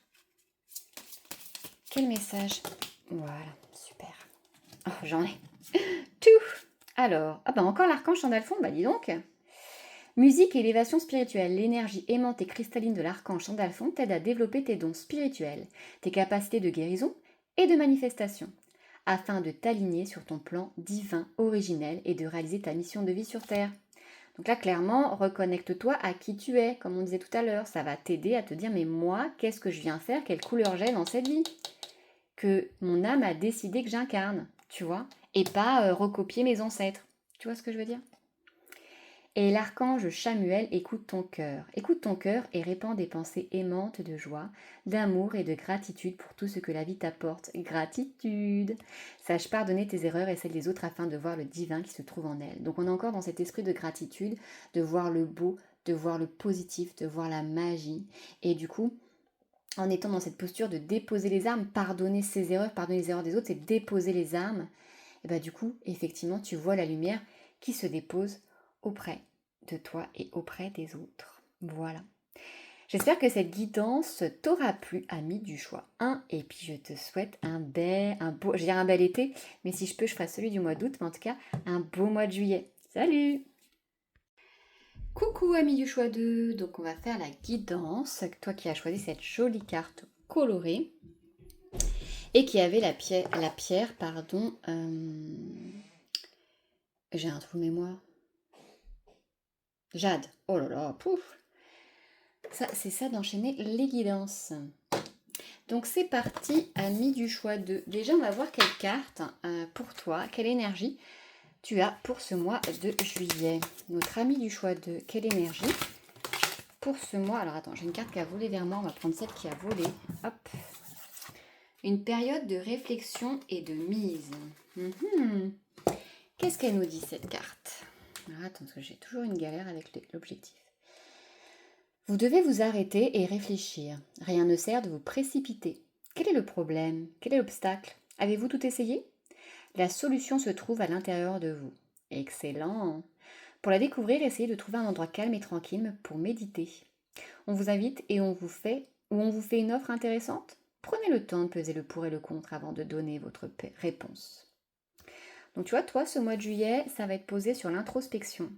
Quel message? Voilà, super. Oh, j'en ai tout. Alors, ah bah encore l'archange Sandalphon, bah dis donc. Musique et élévation spirituelle. L'énergie aimante et cristalline de l'archange Sandalphon t'aide à développer tes dons spirituels, tes capacités de guérison et de manifestation, afin de t'aligner sur ton plan divin originel et de réaliser ta mission de vie sur Terre. Donc là, clairement, reconnecte-toi à qui tu es, comme on disait tout à l'heure. Ça va t'aider à te dire, mais moi, qu'est-ce que je viens faire? Quelle couleur j'ai dans cette vie? Que mon âme a décidé que j'incarne, tu vois? Et pas recopier mes ancêtres. Tu vois ce que je veux dire? Et l'archange Chamuel écoute ton cœur. Écoute ton cœur et répand des pensées aimantes de joie, d'amour et de gratitude pour tout ce que la vie t'apporte. Gratitude. Sache pardonner tes erreurs et celles des autres afin de voir le divin qui se trouve en elles. Donc on est encore dans cet esprit de gratitude, de voir le beau, de voir le positif, de voir la magie. Et du coup, en étant dans cette posture de déposer les armes, pardonner ses erreurs, pardonner les erreurs des autres, c'est déposer les armes. Et bah du coup, effectivement, tu vois la lumière qui se dépose auprès de toi et auprès des autres. Voilà. J'espère que cette guidance t'aura plu, ami du choix 1. Et puis je te souhaite un beau, je dirais un bel été, mais si je peux, je ferai celui du mois d'août, mais en tout cas, un beau mois de juillet. Salut! Coucou ami du choix 2, donc on va faire la guidance, toi qui as choisi cette jolie carte colorée et qui avait la pierre pardon, j'ai un trou de mémoire, jade, oh là là, pouf, ça c'est ça d'enchaîner les guidances. Donc c'est parti, ami du choix 2. Déjà on va voir quelle carte pour toi, quelle énergie tu as pour ce mois de juillet. Notre ami du choix 2, quelle énergie pour ce mois? Alors attends, j'ai une carte qui a volé vers moi, on va prendre celle qui a volé. Hop. Une période de réflexion et de mise. Qu'est-ce qu'elle nous dit cette carte? Alors attends, parce que j'ai toujours une galère avec l'objectif. Vous devez vous arrêter et réfléchir. Rien ne sert de vous précipiter. Quel est le problème? Quel est l'obstacle? Avez-vous tout essayé? La solution se trouve à l'intérieur de vous. Excellent! Pour la découvrir, essayez de trouver un endroit calme et tranquille pour méditer. On vous invite et on vous fait une offre intéressante? Prenez le temps de peser le pour et le contre avant de donner votre réponse. Donc tu vois, toi, ce mois de juillet, ça va être posé sur l'introspection.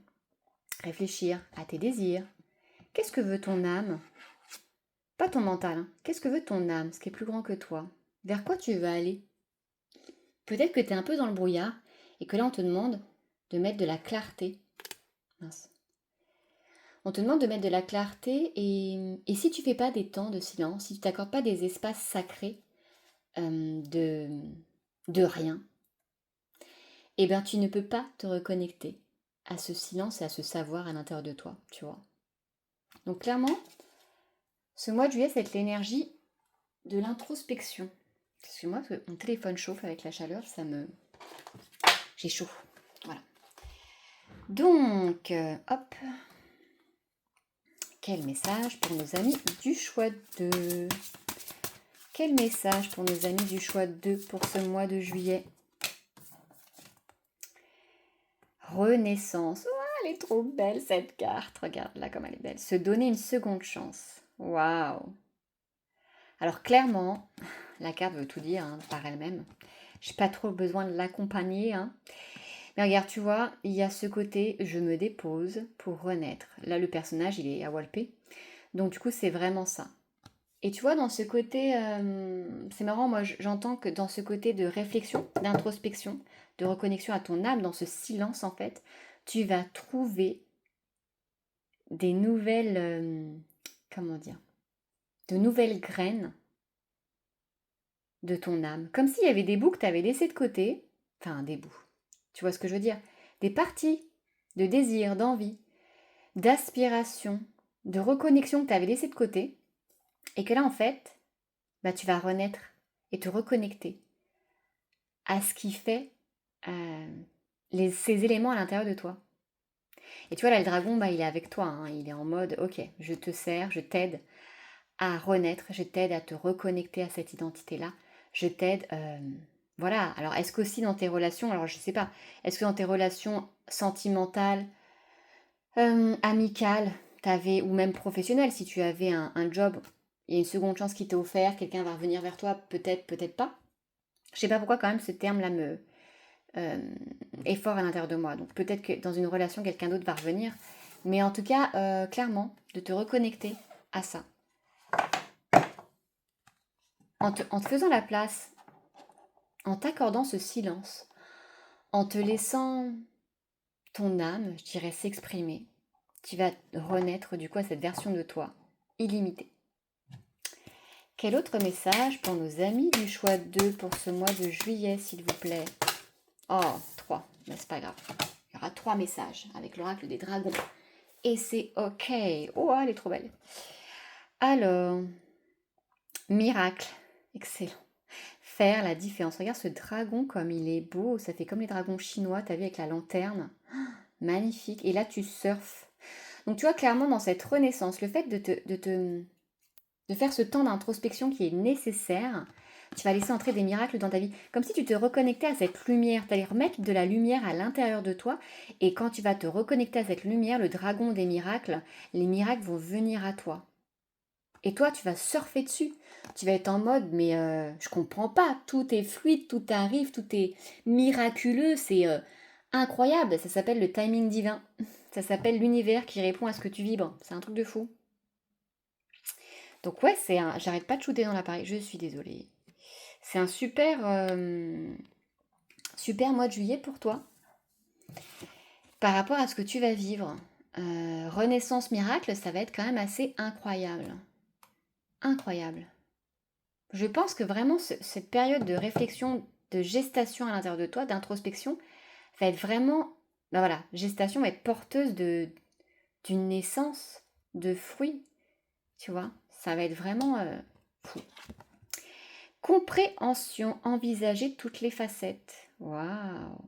Réfléchir à tes désirs. Qu'est-ce que veut ton âme? Pas ton mental, hein. Qu'est-ce que veut ton âme, ce qui est plus grand que toi? Vers quoi tu veux aller? Peut-être que tu es un peu dans le brouillard et que là, on te demande de mettre de la clarté. Mince. On te demande de mettre de la clarté et si tu fais pas des temps de silence, si tu t'accordes pas des espaces sacrés de rien, eh bien tu ne peux pas te reconnecter à ce silence et à ce savoir à l'intérieur de toi, tu vois. Donc clairement, ce mois de juillet, c'est l'énergie de l'introspection. Excuse-moi, parce que mon téléphone chauffe avec la chaleur, j'ai chaud. Voilà. Donc, hop. Quel message pour nos amis du choix 2? Quel message pour nos amis du choix 2 pour ce mois de juillet? Renaissance. Oh, elle est trop belle cette carte. Regarde-la comme elle est belle. Se donner une seconde chance. Waouh! Alors clairement, la carte veut tout dire par elle-même. J'ai pas trop besoin de l'accompagner. Mais regarde, tu vois, il y a ce côté, je me dépose pour renaître. Là, le personnage, il est à Walpé. Donc du coup, c'est vraiment ça. Et tu vois, dans ce côté, c'est marrant, moi j'entends que dans ce côté de réflexion, d'introspection, de reconnexion à ton âme, dans ce silence en fait, tu vas trouver des nouvelles, comment dire, de nouvelles graines de ton âme. Comme s'il y avait des bouts que tu avais laissés de côté, enfin des bouts, tu vois ce que je veux dire? Des parties de désir, d'envie, d'aspiration, de reconnexion que tu avais laissées de côté, et que là en fait, bah, tu vas renaître et te reconnecter à ce qui fait ces éléments à l'intérieur de toi. Et tu vois, là, le dragon, bah, il est avec toi, hein, il est en mode, ok, je te sers, je t'aide à renaître, je t'aide à te reconnecter à cette identité-là, je t'aide, voilà. Alors, est-ce qu'aussi dans tes relations, alors je sais pas, est-ce que dans tes relations sentimentales, amicales, ou même professionnelles, si tu avais un job, il y a une seconde chance qui t'est offerte, quelqu'un va revenir vers toi, peut-être, peut-être pas. Je sais pas pourquoi quand même ce terme-là euh, est fort à l'intérieur de moi. Donc peut-être que dans une relation, quelqu'un d'autre va revenir. Mais en tout cas, clairement, de te reconnecter à ça. En te faisant la place, en t'accordant ce silence, en te laissant ton âme, je dirais, s'exprimer, tu vas renaître du coup à cette version de toi illimitée. Quel autre message pour nos amis du choix 2 pour ce mois de juillet, s'il vous plaît? Oh, 3, mais c'est pas grave. Il y aura 3 messages avec l'oracle des dragons. Et c'est ok. Oh, elle est trop belle. Alors, miracle. Excellent. Faire la différence. Regarde ce dragon comme il est beau. Ça fait comme les dragons chinois, t'as vu, avec la lanterne. Magnifique. Et là, tu surfes. Donc, tu vois, clairement, dans cette renaissance, le fait de faire ce temps d'introspection qui est nécessaire, tu vas laisser entrer des miracles dans ta vie. Comme si tu te reconnectais à cette lumière. Tu allais remettre de la lumière à l'intérieur de toi. Et quand tu vas te reconnecter à cette lumière, le dragon des miracles, les miracles vont venir à toi. Et toi, tu vas surfer dessus. Tu vas être en mode, mais je comprends pas. Tout est fluide, tout arrive, tout est miraculeux. C'est incroyable. Ça s'appelle le timing divin. Ça s'appelle l'univers qui répond à ce que tu vibres. C'est un truc de fou. Donc ouais, j'arrête pas de shooter dans l'appareil. Je suis désolée. C'est un super mois de juillet pour toi. Par rapport à ce que tu vas vivre. Renaissance miracle, ça va être quand même assez incroyable. Incroyable. Je pense que vraiment cette période de réflexion, de gestation à l'intérieur de toi, d'introspection, va être vraiment, ben voilà, gestation va être porteuse d'une naissance de fruits, tu vois. Ça va être vraiment fou. Compréhension, envisager toutes les facettes. Waouh,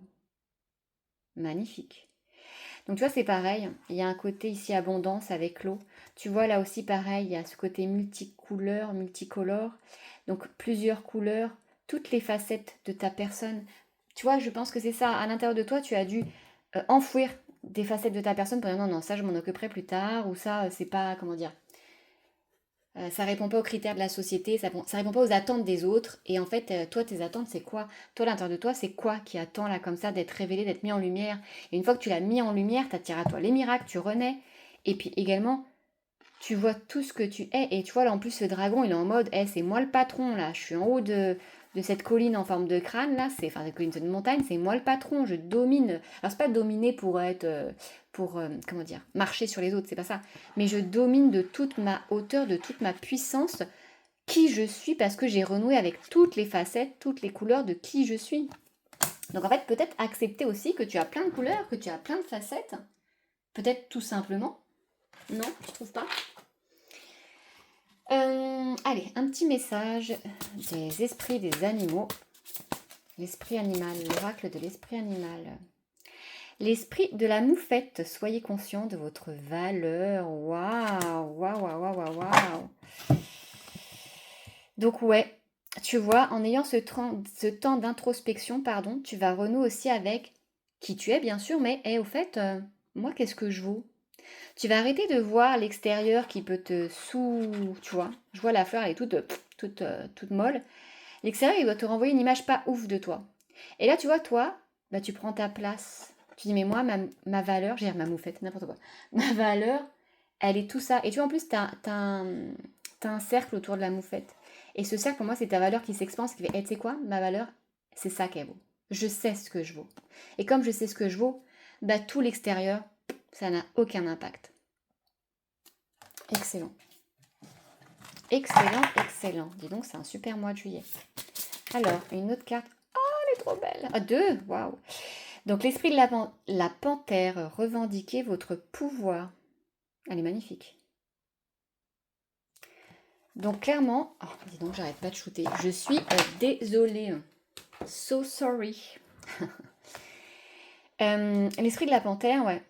magnifique. Donc tu vois, c'est pareil, il y a un côté ici abondance avec l'eau. Tu vois là aussi pareil, il y a ce côté multicouleur, multicolore. Donc plusieurs couleurs, toutes les facettes de ta personne. Tu vois, je pense que c'est ça. À l'intérieur de toi, tu as dû enfouir des facettes de ta personne pour dire non, non, ça je m'en occuperai plus tard, ou ça c'est pas, comment dire, ça répond pas aux critères de la société, ça répond pas aux attentes des autres. Et en fait, toi, tes attentes, c'est quoi? Toi, à l'intérieur de toi, c'est quoi qui attend là comme ça d'être révélé, d'être mis en lumière? Et une fois que tu l'as mis en lumière, t'attires à toi les miracles, tu renais. Et puis également, tu vois tout ce que tu es. Et tu vois, là, en plus, ce dragon, il est en mode, eh, c'est moi le patron, là. Je suis en haut de cette colline en forme de crâne, là. Enfin, cette colline, c'est une montagne, c'est moi le patron. Je domine. Alors, c'est pas dominer pour être, comment dire, marcher sur les autres, c'est pas ça. Mais je domine de toute ma hauteur, de toute ma puissance, qui je suis, parce que j'ai renoué avec toutes les facettes, toutes les couleurs de qui je suis. Donc, en fait, peut-être accepter aussi que tu as plein de couleurs, que tu as plein de facettes. Peut-être tout simplement. Non, tu trouves pas? Allez, un petit message des esprits des animaux. L'esprit animal, l'oracle de l'esprit animal. L'esprit de la moufette, soyez conscient de votre valeur. Waouh, waouh, waouh, waouh, waouh, waouh. Donc ouais, tu vois, en ayant ce temps d'introspection, pardon, tu vas renouer aussi avec qui tu es, bien sûr, mais au fait, moi, qu'est-ce que je vaux? Tu vas arrêter de voir l'extérieur qui peut te Tu vois, je vois la fleur, elle est toute molle. L'extérieur, il doit te renvoyer une image pas ouf de toi. Et là, tu vois, toi, bah, tu prends ta place. Tu dis, mais moi, ma valeur, j'ai ma moufette, n'importe quoi. Ma valeur, elle est tout ça. Et tu vois, en plus, t'as tu as un cercle autour de la moufette. Et ce cercle, pour moi, c'est ta valeur qui s'expanse, qui fait, tu sais quoi, ma valeur, c'est ça qu'elle vaut. Je sais ce que je vaux. Et comme je sais ce que je vaux, bah tout l'extérieur, ça n'a aucun impact. Excellent. Excellent, excellent. Dis donc, c'est un super mois de juillet. Alors, une autre carte. Oh, elle est trop belle. Ah, deux, waouh. Donc, l'esprit de la panthère, revendiquez votre pouvoir. Elle est magnifique. Donc, clairement, oh, dis donc, j'arrête pas de shooter. Je suis désolée. So sorry. L'esprit de la panthère, ouais.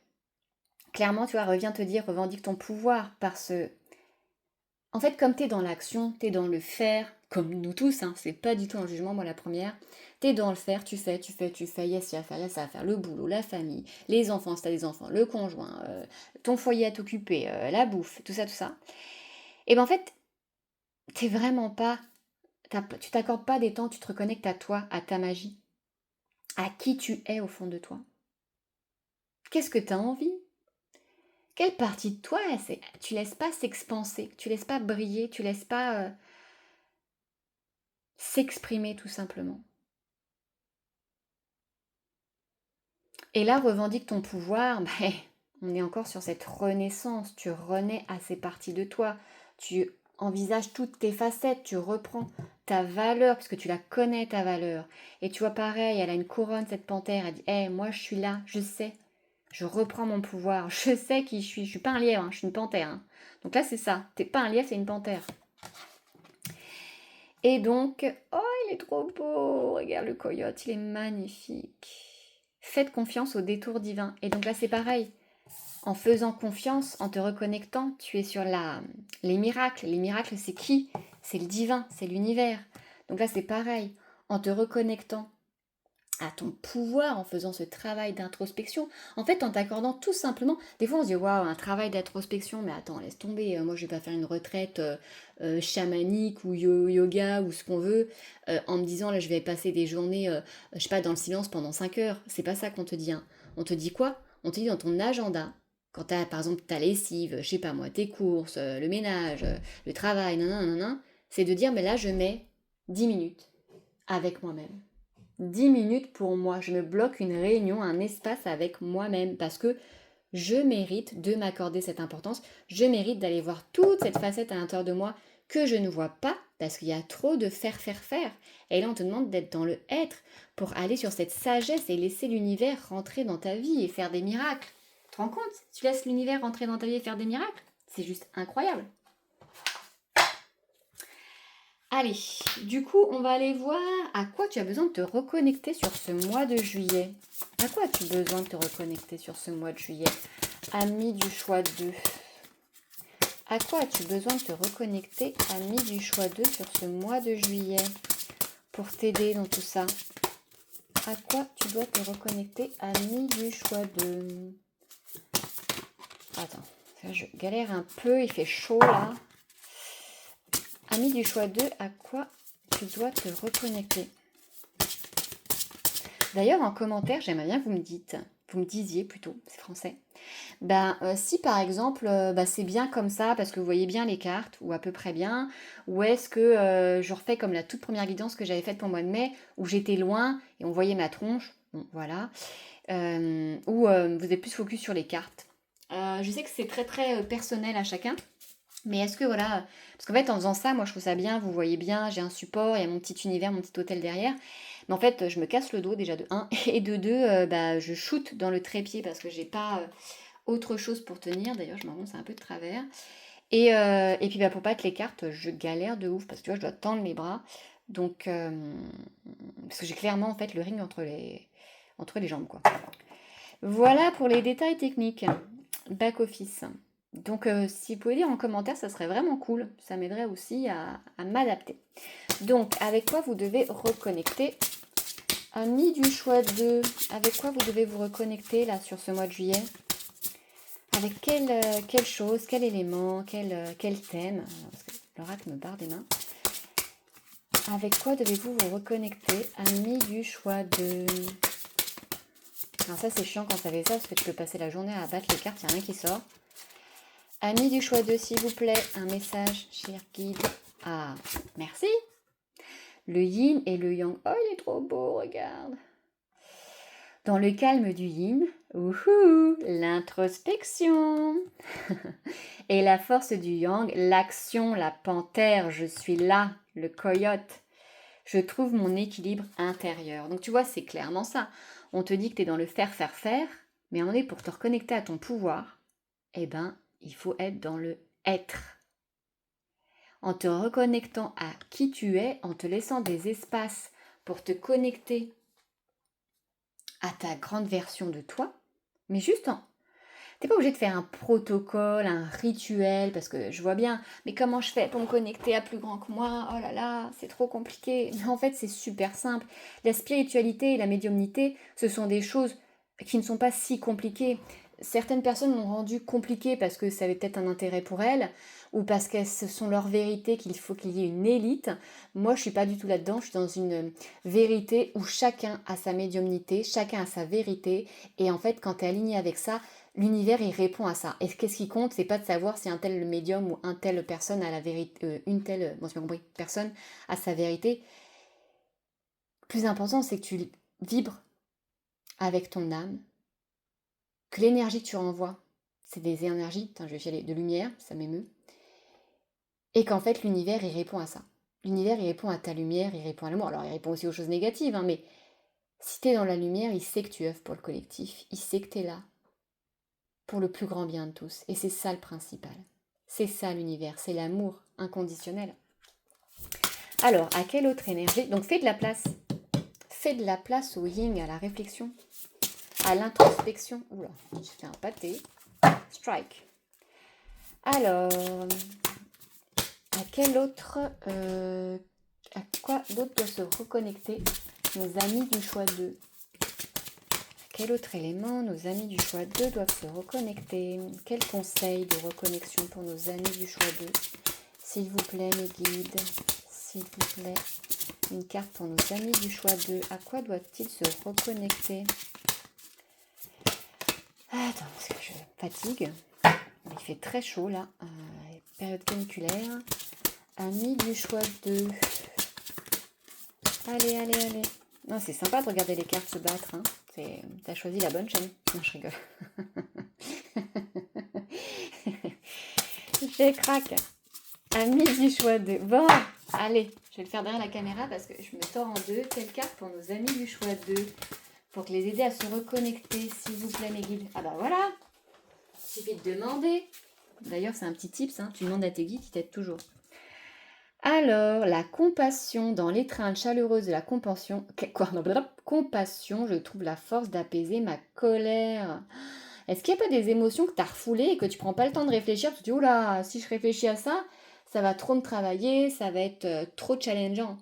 Clairement, tu vois, revient te dire, revendique ton pouvoir parce... En fait, comme tu es dans l'action, tu es dans le faire, comme nous tous, hein, c'est pas du tout un jugement, moi la première, tu es dans le faire, tu fais, il y a ça à faire, le boulot, la famille, les enfants si tu as des enfants, le conjoint, ton foyer à t'occuper, la bouffe, tout ça. Et ben en fait, t'es vraiment pas, tu t'accordes pas des temps, tu te reconnectes à toi, à ta magie, à qui tu es au fond de toi. Qu'est-ce que tu as envie? Quelle partie de toi, tu laisses pas s'expanser, tu laisses pas briller, tu laisses pas s'exprimer tout simplement. Et là, revendique ton pouvoir, on est encore sur cette renaissance, tu renais à ces parties de toi, tu envisages toutes tes facettes, tu reprends ta valeur, parce que tu la connais ta valeur. Et tu vois pareil, elle a une couronne, cette panthère, elle dit, hey, moi je suis là, je sais, je reprends mon pouvoir, je sais qui je suis pas un lièvre, hein, je suis une panthère. Hein. Donc là c'est ça, t'es pas un lièvre, c'est une panthère. Et donc, oh il est trop beau, regarde le coyote, il est magnifique. Faites confiance au détour divin. Et donc là, c'est pareil. En faisant confiance, en te reconnectant, tu es sur les miracles. Les miracles, c'est qui? C'est le divin, c'est l'univers. Donc là, c'est pareil. En te reconnectant à ton pouvoir, en faisant ce travail d'introspection, en fait, en t'accordant tout simplement, des fois on se dit, waouh, un travail d'introspection, mais attends, laisse tomber, moi je vais pas faire une retraite chamanique ou yoga ou ce qu'on veut, en me disant, là je vais passer des journées, je sais pas, dans le silence pendant 5 heures, c'est pas ça qu'on te dit, hein. On te dit quoi? On te dit dans ton agenda, quand tu as par exemple ta lessive, je sais pas moi, tes courses, le ménage, le travail, c'est de dire, mais là je mets 10 minutes avec moi-même. 10 minutes pour moi. Je me bloque une réunion, un espace avec moi-même parce que je mérite de m'accorder cette importance. Je mérite d'aller voir toute cette facette à l'intérieur de moi que je ne vois pas parce qu'il y a trop de faire. Et là, on te demande d'être dans le être pour aller sur cette sagesse et laisser l'univers rentrer dans ta vie et faire des miracles. Tu te rends compte? Tu laisses l'univers rentrer dans ta vie et faire des miracles? C'est juste incroyable. Allez, du coup, on va aller voir à quoi tu as besoin de te reconnecter sur ce mois de juillet. À quoi as-tu besoin de te reconnecter sur ce mois de juillet? Ami du choix 2. À quoi as-tu besoin de te reconnecter, ami du choix 2, sur ce mois de juillet pour t'aider dans tout ça? À quoi tu dois te reconnecter, ami du choix 2? Attends, je galère un peu, il fait chaud là. Ami du choix 2, à quoi tu dois te reconnecter? D'ailleurs, en commentaire, j'aimerais bien que vous me disiez plutôt, c'est français, si par exemple, c'est bien comme ça, parce que vous voyez bien les cartes, ou à peu près bien, ou est-ce que je refais comme la toute première guidance que j'avais faite pour le mois de mai, où j'étais loin et on voyait ma tronche, bon voilà, ou vous êtes plus focus sur les cartes. Je sais que c'est très très personnel à chacun, mais est-ce que voilà, parce qu'en fait en faisant ça, moi je trouve ça bien, vous voyez bien, j'ai un support, il y a mon petit univers, mon petit hôtel derrière, mais en fait je me casse le dos déjà de 1, et de 2, je shoote dans le trépied parce que j'ai pas autre chose pour tenir, d'ailleurs je m'enfonce un peu de travers, et puis pour pas que les cartes, je galère de ouf, parce que tu vois, je dois tendre les bras, donc, parce que j'ai clairement en fait le ring entre les jambes quoi. Voilà pour les détails techniques, back office. Donc si vous pouvez dire en commentaire, ça serait vraiment cool. Ça m'aiderait aussi à m'adapter. Donc avec quoi vous devez reconnecter? Ami du choix 2, avec quoi vous devez vous reconnecter là sur ce mois de juillet? Avec quelle chose, quel élément, quel thème? Parce que l'oracle me barre des mains. Avec quoi devez-vous vous reconnecter? Ami du choix 2. Alors ça c'est chiant quand ça fait ça, parce que tu peux passer la journée à battre les cartes, il n'y a rien qui sort. Ami du choix 2, s'il vous plaît, un message, cher guide. Ah, merci. Le yin et le yang. Oh, il est trop beau, regarde. Dans le calme du yin, l'introspection. Et la force du yang, l'action, la panthère, je suis là, le coyote. Je trouve mon équilibre intérieur. Donc tu vois, c'est clairement ça. On te dit que tu es dans le faire, faire, faire, mais à un moment donné, pour te reconnecter à ton pouvoir, eh ben, il faut être dans le être. En te reconnectant à qui tu es, en te laissant des espaces pour te connecter à ta grande version de toi, mais juste en... T'es pas obligé de faire un protocole, un rituel, parce que je vois bien, mais comment je fais pour me connecter à plus grand que moi? Oh là là, c'est trop compliqué. Mais en fait, c'est super simple. La spiritualité et la médiumnité, ce sont des choses qui ne sont pas si compliquées. Certaines personnes l'ont rendu compliqué parce que ça avait peut-être un intérêt pour elles, ou parce que ce sont leurs vérités qu'il faut qu'il y ait une élite. Moi, je suis pas du tout là-dedans. Je suis dans une vérité où chacun a sa médiumnité, chacun a sa vérité, et en fait, quand tu es aligné avec ça, l'univers, il répond à ça. Et qu'est-ce qui compte? C'est pas de savoir si un tel médium ou un telle personne a la vérité, une telle, bon, c'est pas compris, personne a sa vérité. Le plus important, c'est que tu vibres avec ton âme, que l'énergie que tu renvoies, c'est des énergies, putain, je vais filer de lumière, ça m'émeut, et qu'en fait, l'univers, il répond à ça. L'univers, il répond à ta lumière, il répond à l'amour. Alors, il répond aussi aux choses négatives, hein, mais si t'es dans la lumière, il sait que tu œuvres pour le collectif, il sait que t'es là pour le plus grand bien de tous. Et c'est ça le principal. C'est ça l'univers, c'est l'amour inconditionnel. Alors, à quelle autre énergie? Donc fais de la place. Fais de la place au yin, à la réflexion, à l'introspection. Oula, j'ai fait un pâté. Strike. Alors, à quel autre... à quoi d'autre doit se reconnecter nos amis du choix 2? Quel autre élément nos amis du choix 2 doivent se reconnecter? Quel conseil de reconnexion pour nos amis du choix 2? S'il vous plaît, mes guides, s'il vous plaît, une carte pour nos amis du choix 2. À quoi doivent-ils se reconnecter? Attends, parce que je fatigue. Il fait très chaud là, période caniculaire. Amis du choix 2. Allez, allez, allez. Non, c'est sympa de regarder les cartes se battre. Hein. T'as choisi la bonne chaîne. Non, je rigole. J'ai craque. Amis du choix 2. Bon, allez, je vais le faire derrière la caméra parce que je me tords en deux. Quelle carte pour nos amis du choix 2 pour les aider à se reconnecter, s'il vous plaît, mes guides? Ah bah voilà, il suffit de demander. D'ailleurs, c'est un petit tips, hein. Tu demandes à tes guides, ils t'aident toujours. Alors, la compassion, dans l'étreinte chaleureuse de la compassion, compassion, je trouve la force d'apaiser ma colère. Est-ce qu'il n'y a pas des émotions que tu as refoulées et que tu prends pas le temps de réfléchir? Tu te dis, oula, si je réfléchis à ça, ça va trop me travailler, ça va être trop challengeant.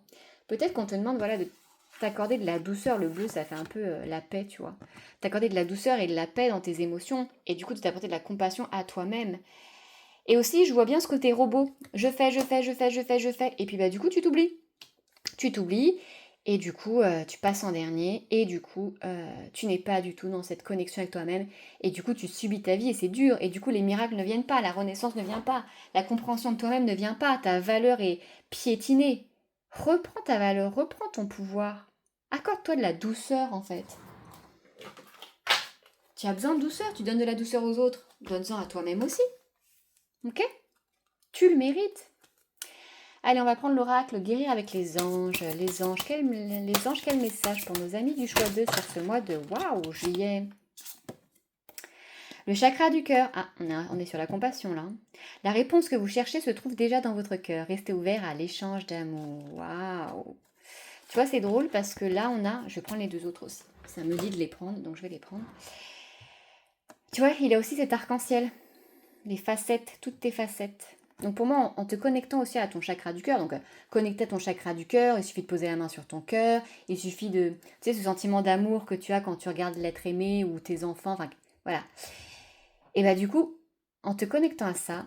Peut-être qu'on te demande voilà, de t'accorder de la douceur. Le bleu, ça fait un peu la paix, tu vois. T'accorder de la douceur et de la paix dans tes émotions et du coup de t'apporter de la compassion à toi-même. Et aussi, je vois bien ce côté robot. Je fais, je fais, je fais, je fais, je fais. Et puis bah du coup, tu t'oublies. Tu t'oublies. Et du coup, tu passes en dernier. Et du coup, tu n'es pas du tout dans cette connexion avec toi-même. Et du coup, tu subis ta vie et c'est dur. Et du coup, les miracles ne viennent pas. La renaissance ne vient pas. La compréhension de toi-même ne vient pas. Ta valeur est piétinée. Reprends ta valeur. Reprends ton pouvoir. Accorde-toi de la douceur, en fait. Tu as besoin de douceur. Tu donnes de la douceur aux autres. Donne-en à toi-même aussi. Ok? Tu le mérites. Allez, on va prendre l'oracle, guérir avec les anges. Les anges, quel message pour nos amis du choix 2 sur ce mois de waouh, juillet? Le chakra du cœur. Ah, on est sur la compassion là. La réponse que vous cherchez se trouve déjà dans votre cœur. Restez ouvert à l'échange d'amour. Waouh. Tu vois, c'est drôle parce que là, je vais prendre les deux autres aussi. Ça me dit de les prendre, donc je vais les prendre. Tu vois, il a aussi cet arc-en-ciel. Les facettes, toutes tes facettes. Donc pour moi, en te connectant aussi à ton chakra du cœur, donc connecter à ton chakra du cœur, il suffit de poser la main sur ton cœur, il suffit de, tu sais, ce sentiment d'amour que tu as quand tu regardes l'être aimé ou tes enfants, enfin voilà. Et bah du coup, en te connectant à ça,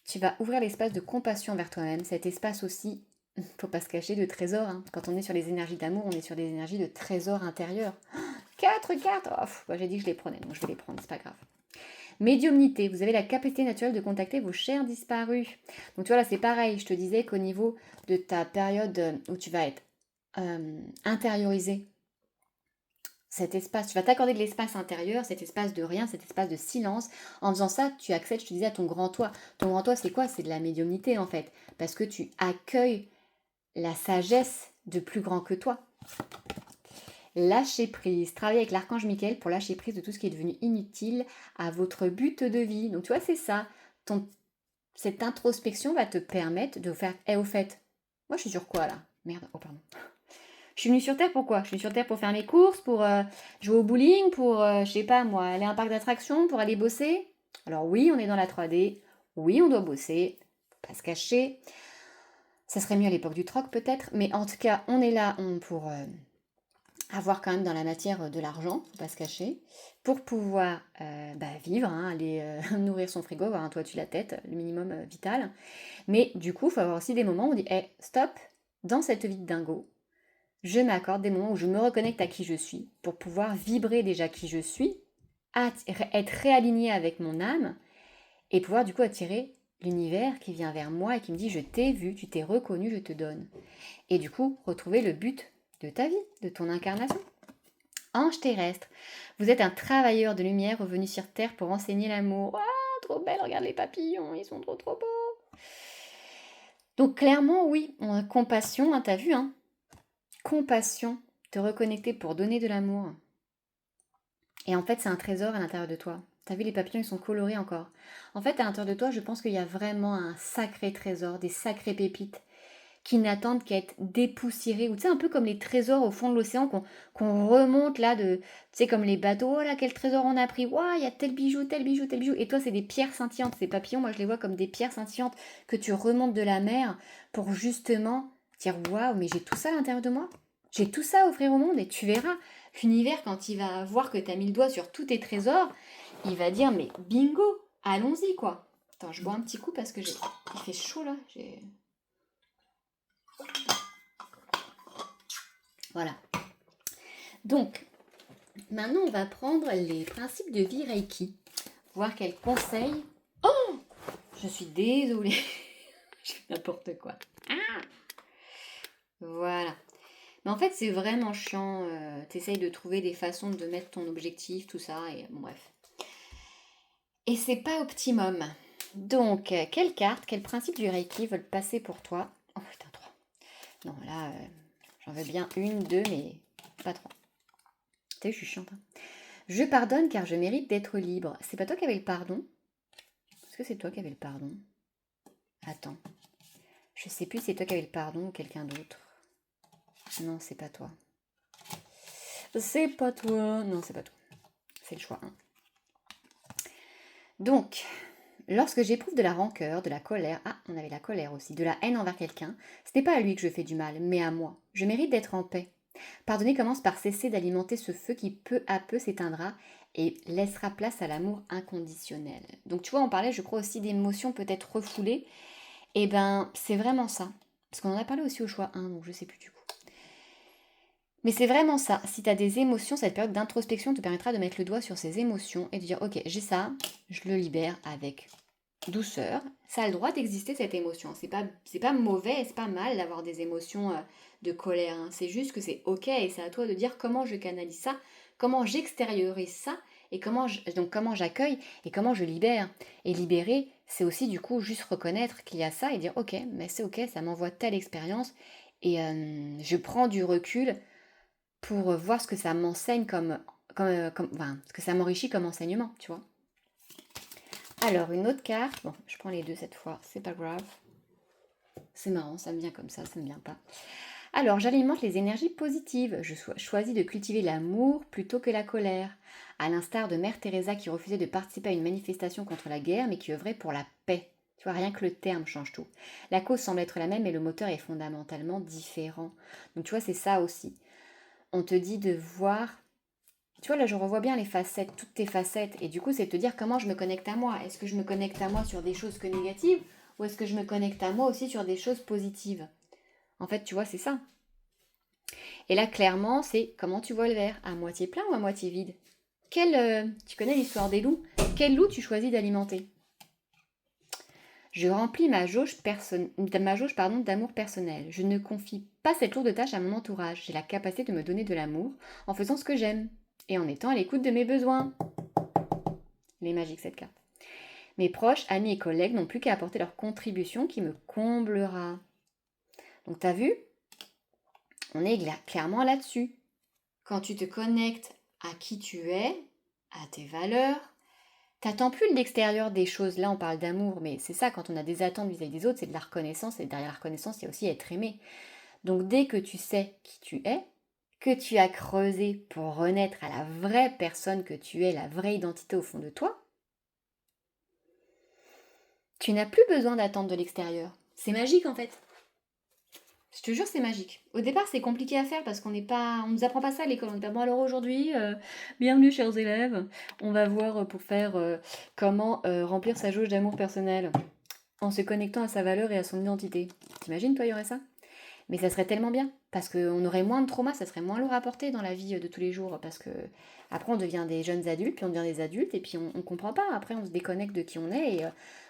tu vas ouvrir l'espace de compassion vers toi-même, cet espace aussi, faut pas se cacher, de trésor. Hein. Quand on est sur les énergies d'amour, on est sur des énergies de trésor intérieur. 4 cartes, oh, bah, j'ai dit que je les prenais, donc je vais les prendre, c'est pas grave. Médiumnité, vous avez la capacité naturelle de contacter vos chers disparus. Donc tu vois là c'est pareil, je te disais qu'au niveau de ta période où tu vas être intériorisé cet espace, tu vas t'accorder de l'espace intérieur, cet espace de rien, cet espace de silence. En faisant ça, tu accèdes, je te disais, à ton grand toi. Ton grand toi, c'est quoi? C'est de la médiumnité en fait, parce que tu accueilles la sagesse de plus grand que toi. Lâcher prise. Travailler avec l'archange Michael pour lâcher prise de tout ce qui est devenu inutile à votre but de vie. Donc tu vois, c'est ça. Cette introspection va te permettre de faire... Eh, au fait, moi je suis sur quoi là? Merde, oh pardon. Je suis venue sur Terre pourquoi? Je suis sur Terre pour faire mes courses, pour jouer au bowling, pour, je sais pas moi, aller à un parc d'attractions, pour aller bosser. Alors oui, on est dans la 3D. Oui, on doit bosser. Faut pas se cacher. Ça serait mieux à l'époque du troc peut-être. Mais en tout cas, on est là pour avoir quand même dans la matière de l'argent, faut pas se cacher, pour pouvoir vivre, hein, aller nourrir son frigo, avoir un toit dessus la tête, le minimum vital. Mais du coup, il faut avoir aussi des moments où on dit hey, stop, dans cette vie de dingo, je m'accorde des moments où je me reconnecte à qui je suis, pour pouvoir vibrer déjà qui je suis, être réaligné avec mon âme, et pouvoir du coup attirer l'univers qui vient vers moi et qui me dit je t'ai vu, tu t'es reconnu, je te donne. Et du coup, retrouver le but de ta vie, de ton incarnation. Ange terrestre, vous êtes un travailleur de lumière revenu sur Terre pour enseigner l'amour. Waouh, trop belle, regarde les papillons, ils sont trop beaux. Donc clairement, oui, on a compassion, hein, t'as vu, hein. Compassion, te reconnecter pour donner de l'amour. Et en fait, c'est un trésor à l'intérieur de toi. T'as vu, les papillons, ils sont colorés encore. En fait, à l'intérieur de toi, je pense qu'il y a vraiment un sacré trésor, des sacrées pépites qui n'attendent qu'à être dépoussiérés, ou tu sais, un peu comme les trésors au fond de l'océan qu'on remonte là, tu sais, comme les bateaux, oh là, quel trésor on a pris, waouh, il y a tel bijou, tel bijou, tel bijou, et toi, c'est des pierres scintillantes, ces papillons, moi, je les vois comme des pierres scintillantes que tu remontes de la mer pour justement dire, waouh, mais j'ai tout ça à l'intérieur de moi, j'ai tout ça à offrir au monde, et tu verras, l'univers, quand il va voir que tu as mis le doigt sur tous tes trésors, il va dire, mais bingo, allons-y, quoi. Attends, je bois un petit coup parce que il fait chaud, là, Voilà. Donc, maintenant, on va prendre les principes de vie Reiki. Voir quels conseils. Oh, je suis désolée. Je fais n'importe quoi. Ah, voilà. Mais en fait, c'est vraiment chiant. T'essayes de trouver des façons de mettre ton objectif, tout ça, et bon, bref. Et c'est pas optimum. Donc, quelle carte, quel principe du Reiki veulent passer pour toi? Oh putain, 3. Non, là, j'en veux bien une, deux, mais pas 3. T'as vu, je suis chiante. Hein. Je pardonne car je mérite d'être libre. C'est pas toi qui avais le pardon? Est-ce que c'est toi qui avais le pardon? Attends. Je sais plus si c'est toi qui avais le pardon ou quelqu'un d'autre. Non, c'est pas toi. C'est pas toi. Non, c'est pas toi. C'est le choix 1. Donc, lorsque j'éprouve de la rancœur, de la colère, ah, on avait la colère aussi, de la haine envers quelqu'un, ce n'est pas à lui que je fais du mal, mais à moi. Je mérite d'être en paix. Pardonner commence par cesser d'alimenter ce feu qui peu à peu s'éteindra et laissera place à l'amour inconditionnel. Donc tu vois, on parlait, je crois, aussi d'émotions peut-être refoulées. Et ben, c'est vraiment ça. Parce qu'on en a parlé aussi au choix 1, donc je sais plus du coup. Mais c'est vraiment ça. Si tu as des émotions, cette période d'introspection te permettra de mettre le doigt sur ces émotions et de dire, ok, j'ai ça, je le libère avec douceur. Ça a le droit d'exister, cette émotion. C'est pas mauvais, c'est pas mal d'avoir des émotions de colère. Hein. C'est juste que c'est ok et c'est à toi de dire comment je canalise ça, comment j'extériorise ça et comment j'accueille et comment je libère. Et libérer, c'est aussi du coup juste reconnaître qu'il y a ça et dire ok, mais c'est ok, ça m'envoie telle expérience et je prends du recul pour voir ce que ça m'enseigne ce que ça m'enrichit comme enseignement, tu vois. Alors, une autre carte. Bon, je prends les deux cette fois, c'est pas grave. C'est marrant, ça me vient comme ça me vient pas. Alors, j'alimente les énergies positives. Je choisis de cultiver l'amour plutôt que la colère. À l'instar de Mère Teresa qui refusait de participer à une manifestation contre la guerre, mais qui œuvrait pour la paix. Tu vois, rien que le terme change tout. La cause semble être la même, mais le moteur est fondamentalement différent. Donc, tu vois, c'est ça aussi. On te dit de voir. Tu vois, là, je revois bien les facettes, toutes tes facettes. Et du coup, c'est de te dire comment je me connecte à moi. Est-ce que je me connecte à moi sur des choses que négatives ou est-ce que je me connecte à moi aussi sur des choses positives? En fait, tu vois, c'est ça. Et là, clairement, c'est comment tu vois le verre, à moitié plein ou à moitié vide? Tu connais l'histoire des loups? Quel loup tu choisis d'alimenter? Je remplis ma jauge pardon, d'amour personnel. Je ne confie pas cette lourde tâche à mon entourage. J'ai la capacité de me donner de l'amour en faisant ce que j'aime et en étant à l'écoute de mes besoins. Les magiques, cette carte. Mes proches, amis et collègues n'ont plus qu'à apporter leur contribution qui me comblera. Donc t'as vu? On est clairement là-dessus. Quand tu te connectes à qui tu es, à tes valeurs, t'attends plus de l'extérieur des choses. Là, on parle d'amour, mais c'est ça, quand on a des attentes vis-à-vis des autres, c'est de la reconnaissance, et derrière la reconnaissance, il y a aussi être aimé. Donc dès que tu sais qui tu es, que tu as creusé pour renaître à la vraie personne que tu es, la vraie identité au fond de toi, tu n'as plus besoin d'attendre de l'extérieur. C'est magique en fait. Je te jure, c'est magique. Au départ, c'est compliqué à faire parce qu'on nous apprend pas ça à l'école. On dit pas bon alors aujourd'hui, bienvenue chers élèves. On va voir pour faire comment remplir sa jauge d'amour personnel en se connectant à sa valeur et à son identité. T'imagines toi, il y aurait ça? Mais ça serait tellement bien parce qu'on aurait moins de trauma, ça serait moins lourd à porter dans la vie de tous les jours parce que après on devient des jeunes adultes, puis on devient des adultes et puis on comprend pas. Après on se déconnecte de qui on est et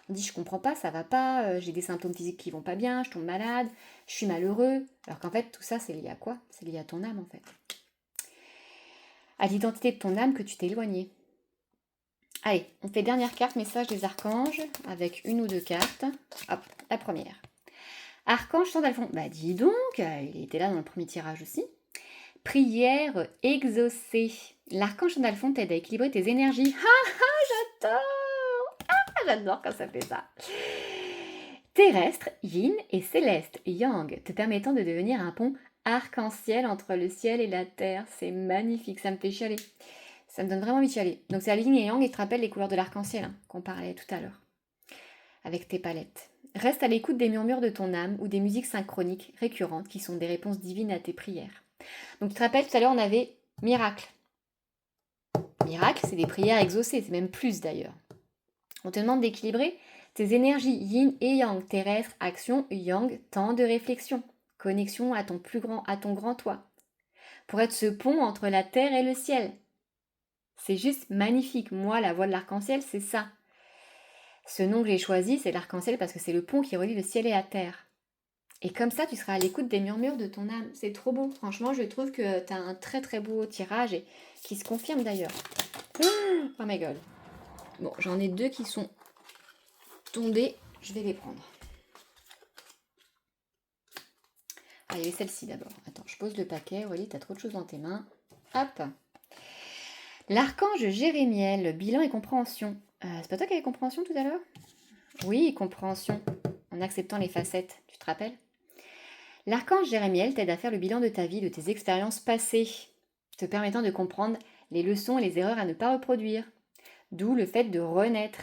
on dit je comprends pas, ça va pas, j'ai des symptômes physiques qui vont pas bien, je tombe malade, je suis malheureux. Alors qu'en fait tout ça c'est lié à quoi? C'est lié à ton âme en fait. À l'identité de ton âme que tu t'es éloigné. Allez, on fait dernière carte, message des archanges avec une ou deux cartes. Hop, la première. Archange Sandalphon, bah dis donc, il était là dans le premier tirage aussi. Prière exaucée. L'archange Sandalphon t'aide à équilibrer tes énergies. Ah ah, j'adore! Ah, j'adore quand ça fait ça. Terrestre, yin et céleste, yang, te permettant de devenir un pont arc-en-ciel entre le ciel et la terre. C'est magnifique, ça me fait chialer. Ça me donne vraiment envie de chialer. Donc c'est la yin et yang et te rappelle les couleurs de l'arc-en-ciel hein, qu'on parlait tout à l'heure. Avec tes palettes. Reste à l'écoute des murmures de ton âme ou des musiques synchroniques récurrentes qui sont des réponses divines à tes prières. Donc tu te rappelles, tout à l'heure on avait miracle. Miracle, c'est des prières exaucées, c'est même plus d'ailleurs. On te demande d'équilibrer tes énergies yin et yang, terrestre, action, yang, temps de réflexion, connexion à ton grand toi, pour être ce pont entre la terre et le ciel. C'est juste magnifique. Moi, la voix de l'arc-en-ciel, c'est ça. Ce nom que j'ai choisi, c'est l'arc-en-ciel parce que c'est le pont qui relie le ciel et la terre. Et comme ça, tu seras à l'écoute des murmures de ton âme. C'est trop beau. Franchement, je trouve que tu as un très très beau tirage et qui se confirme d'ailleurs. Oh my god. Bon, j'en ai deux qui sont tombés. Je vais les prendre. Ah, il y avait celle-ci d'abord. Attends, je pose le paquet. Aurélie, t'as trop de choses dans tes mains. Hop. L'archange Jérémiel, bilan et compréhension. C'est pas toi qui avais compréhension tout à l'heure? Oui, compréhension. En acceptant les facettes, tu te rappelles? L'archange Jérémiel t'aide à faire le bilan de ta vie, de tes expériences passées, te permettant de comprendre les leçons et les erreurs à ne pas reproduire. D'où le fait de renaître.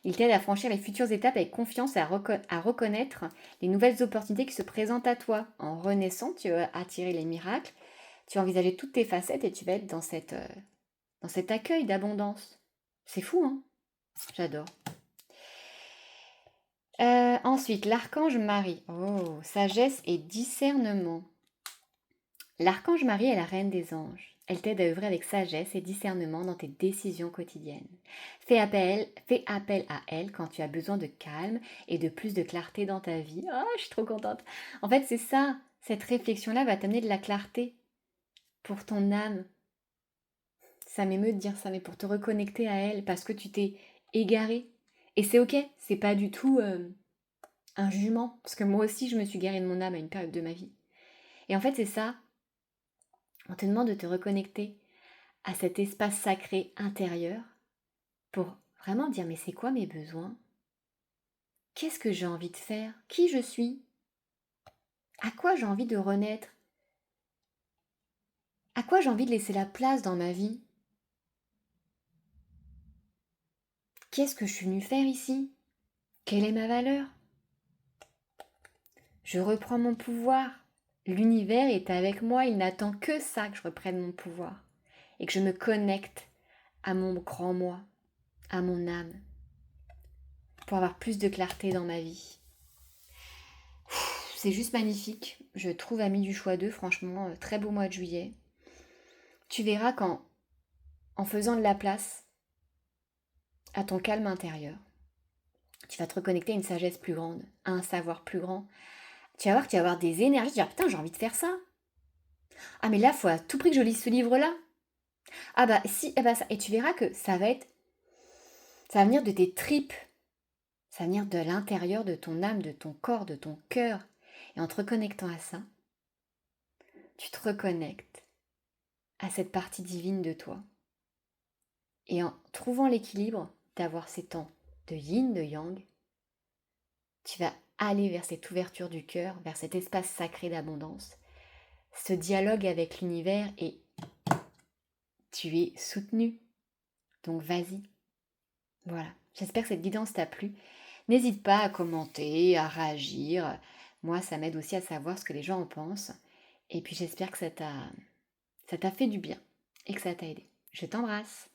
Il t'aide à franchir les futures étapes avec confiance et à reconnaître les nouvelles opportunités qui se présentent à toi. En renaissant, tu vas attirer les miracles, tu vas envisager toutes tes facettes et tu vas être dans cet accueil d'abondance. C'est fou, hein? J'adore. Ensuite, l'archange Marie. Oh, sagesse et discernement. L'archange Marie est la reine des anges. Elle t'aide à œuvrer avec sagesse et discernement dans tes décisions quotidiennes. Fais appel à elle quand tu as besoin de calme et de plus de clarté dans ta vie. Oh, je suis trop contente. En fait, c'est ça. Cette réflexion-là va t'amener de la clarté pour ton âme. Ça m'émeut de dire ça, mais pour te reconnecter à elle parce que tu t'es égaré. Et c'est ok, c'est pas du tout un jugement. Parce que moi aussi, je me suis garée de mon âme à une période de ma vie. Et en fait, c'est ça. On te demande de te reconnecter à cet espace sacré intérieur pour vraiment dire mais c'est quoi mes besoins? Qu'est-ce que j'ai envie de faire? Qui je suis? À quoi j'ai envie de renaître? À quoi j'ai envie de laisser la place dans ma vie? Qu'est-ce que je suis venue faire ici? Quelle est ma valeur? Je reprends mon pouvoir. L'univers est avec moi, il n'attend que ça que je reprenne mon pouvoir et que je me connecte à mon grand moi, à mon âme, pour avoir plus de clarté dans ma vie. C'est juste magnifique. Je trouve Amis du choix 2, franchement, très beau mois de juillet. Tu verras quand en faisant de la place à ton calme intérieur, tu vas te reconnecter à une sagesse plus grande, à un savoir plus grand. Tu vas voir que tu vas avoir des énergies, tu vas dire putain, j'ai envie de faire ça. Ah mais là, faut à tout prix que je lise ce livre-là. Ah bah si, eh bah ça. Et tu verras que ça va venir de tes tripes, ça va venir de l'intérieur de ton âme, de ton corps, de ton cœur. Et en te reconnectant à ça, tu te reconnectes à cette partie divine de toi. Et en trouvant l'équilibre d'avoir ces temps de yin, de yang, tu vas aller vers cette ouverture du cœur, vers cet espace sacré d'abondance, ce dialogue avec l'univers et tu es soutenu. Donc vas-y. Voilà. J'espère que cette guidance t'a plu. N'hésite pas à commenter, à réagir. Moi, ça m'aide aussi à savoir ce que les gens en pensent. Et puis j'espère que ça t'a fait du bien et que ça t'a aidé. Je t'embrasse.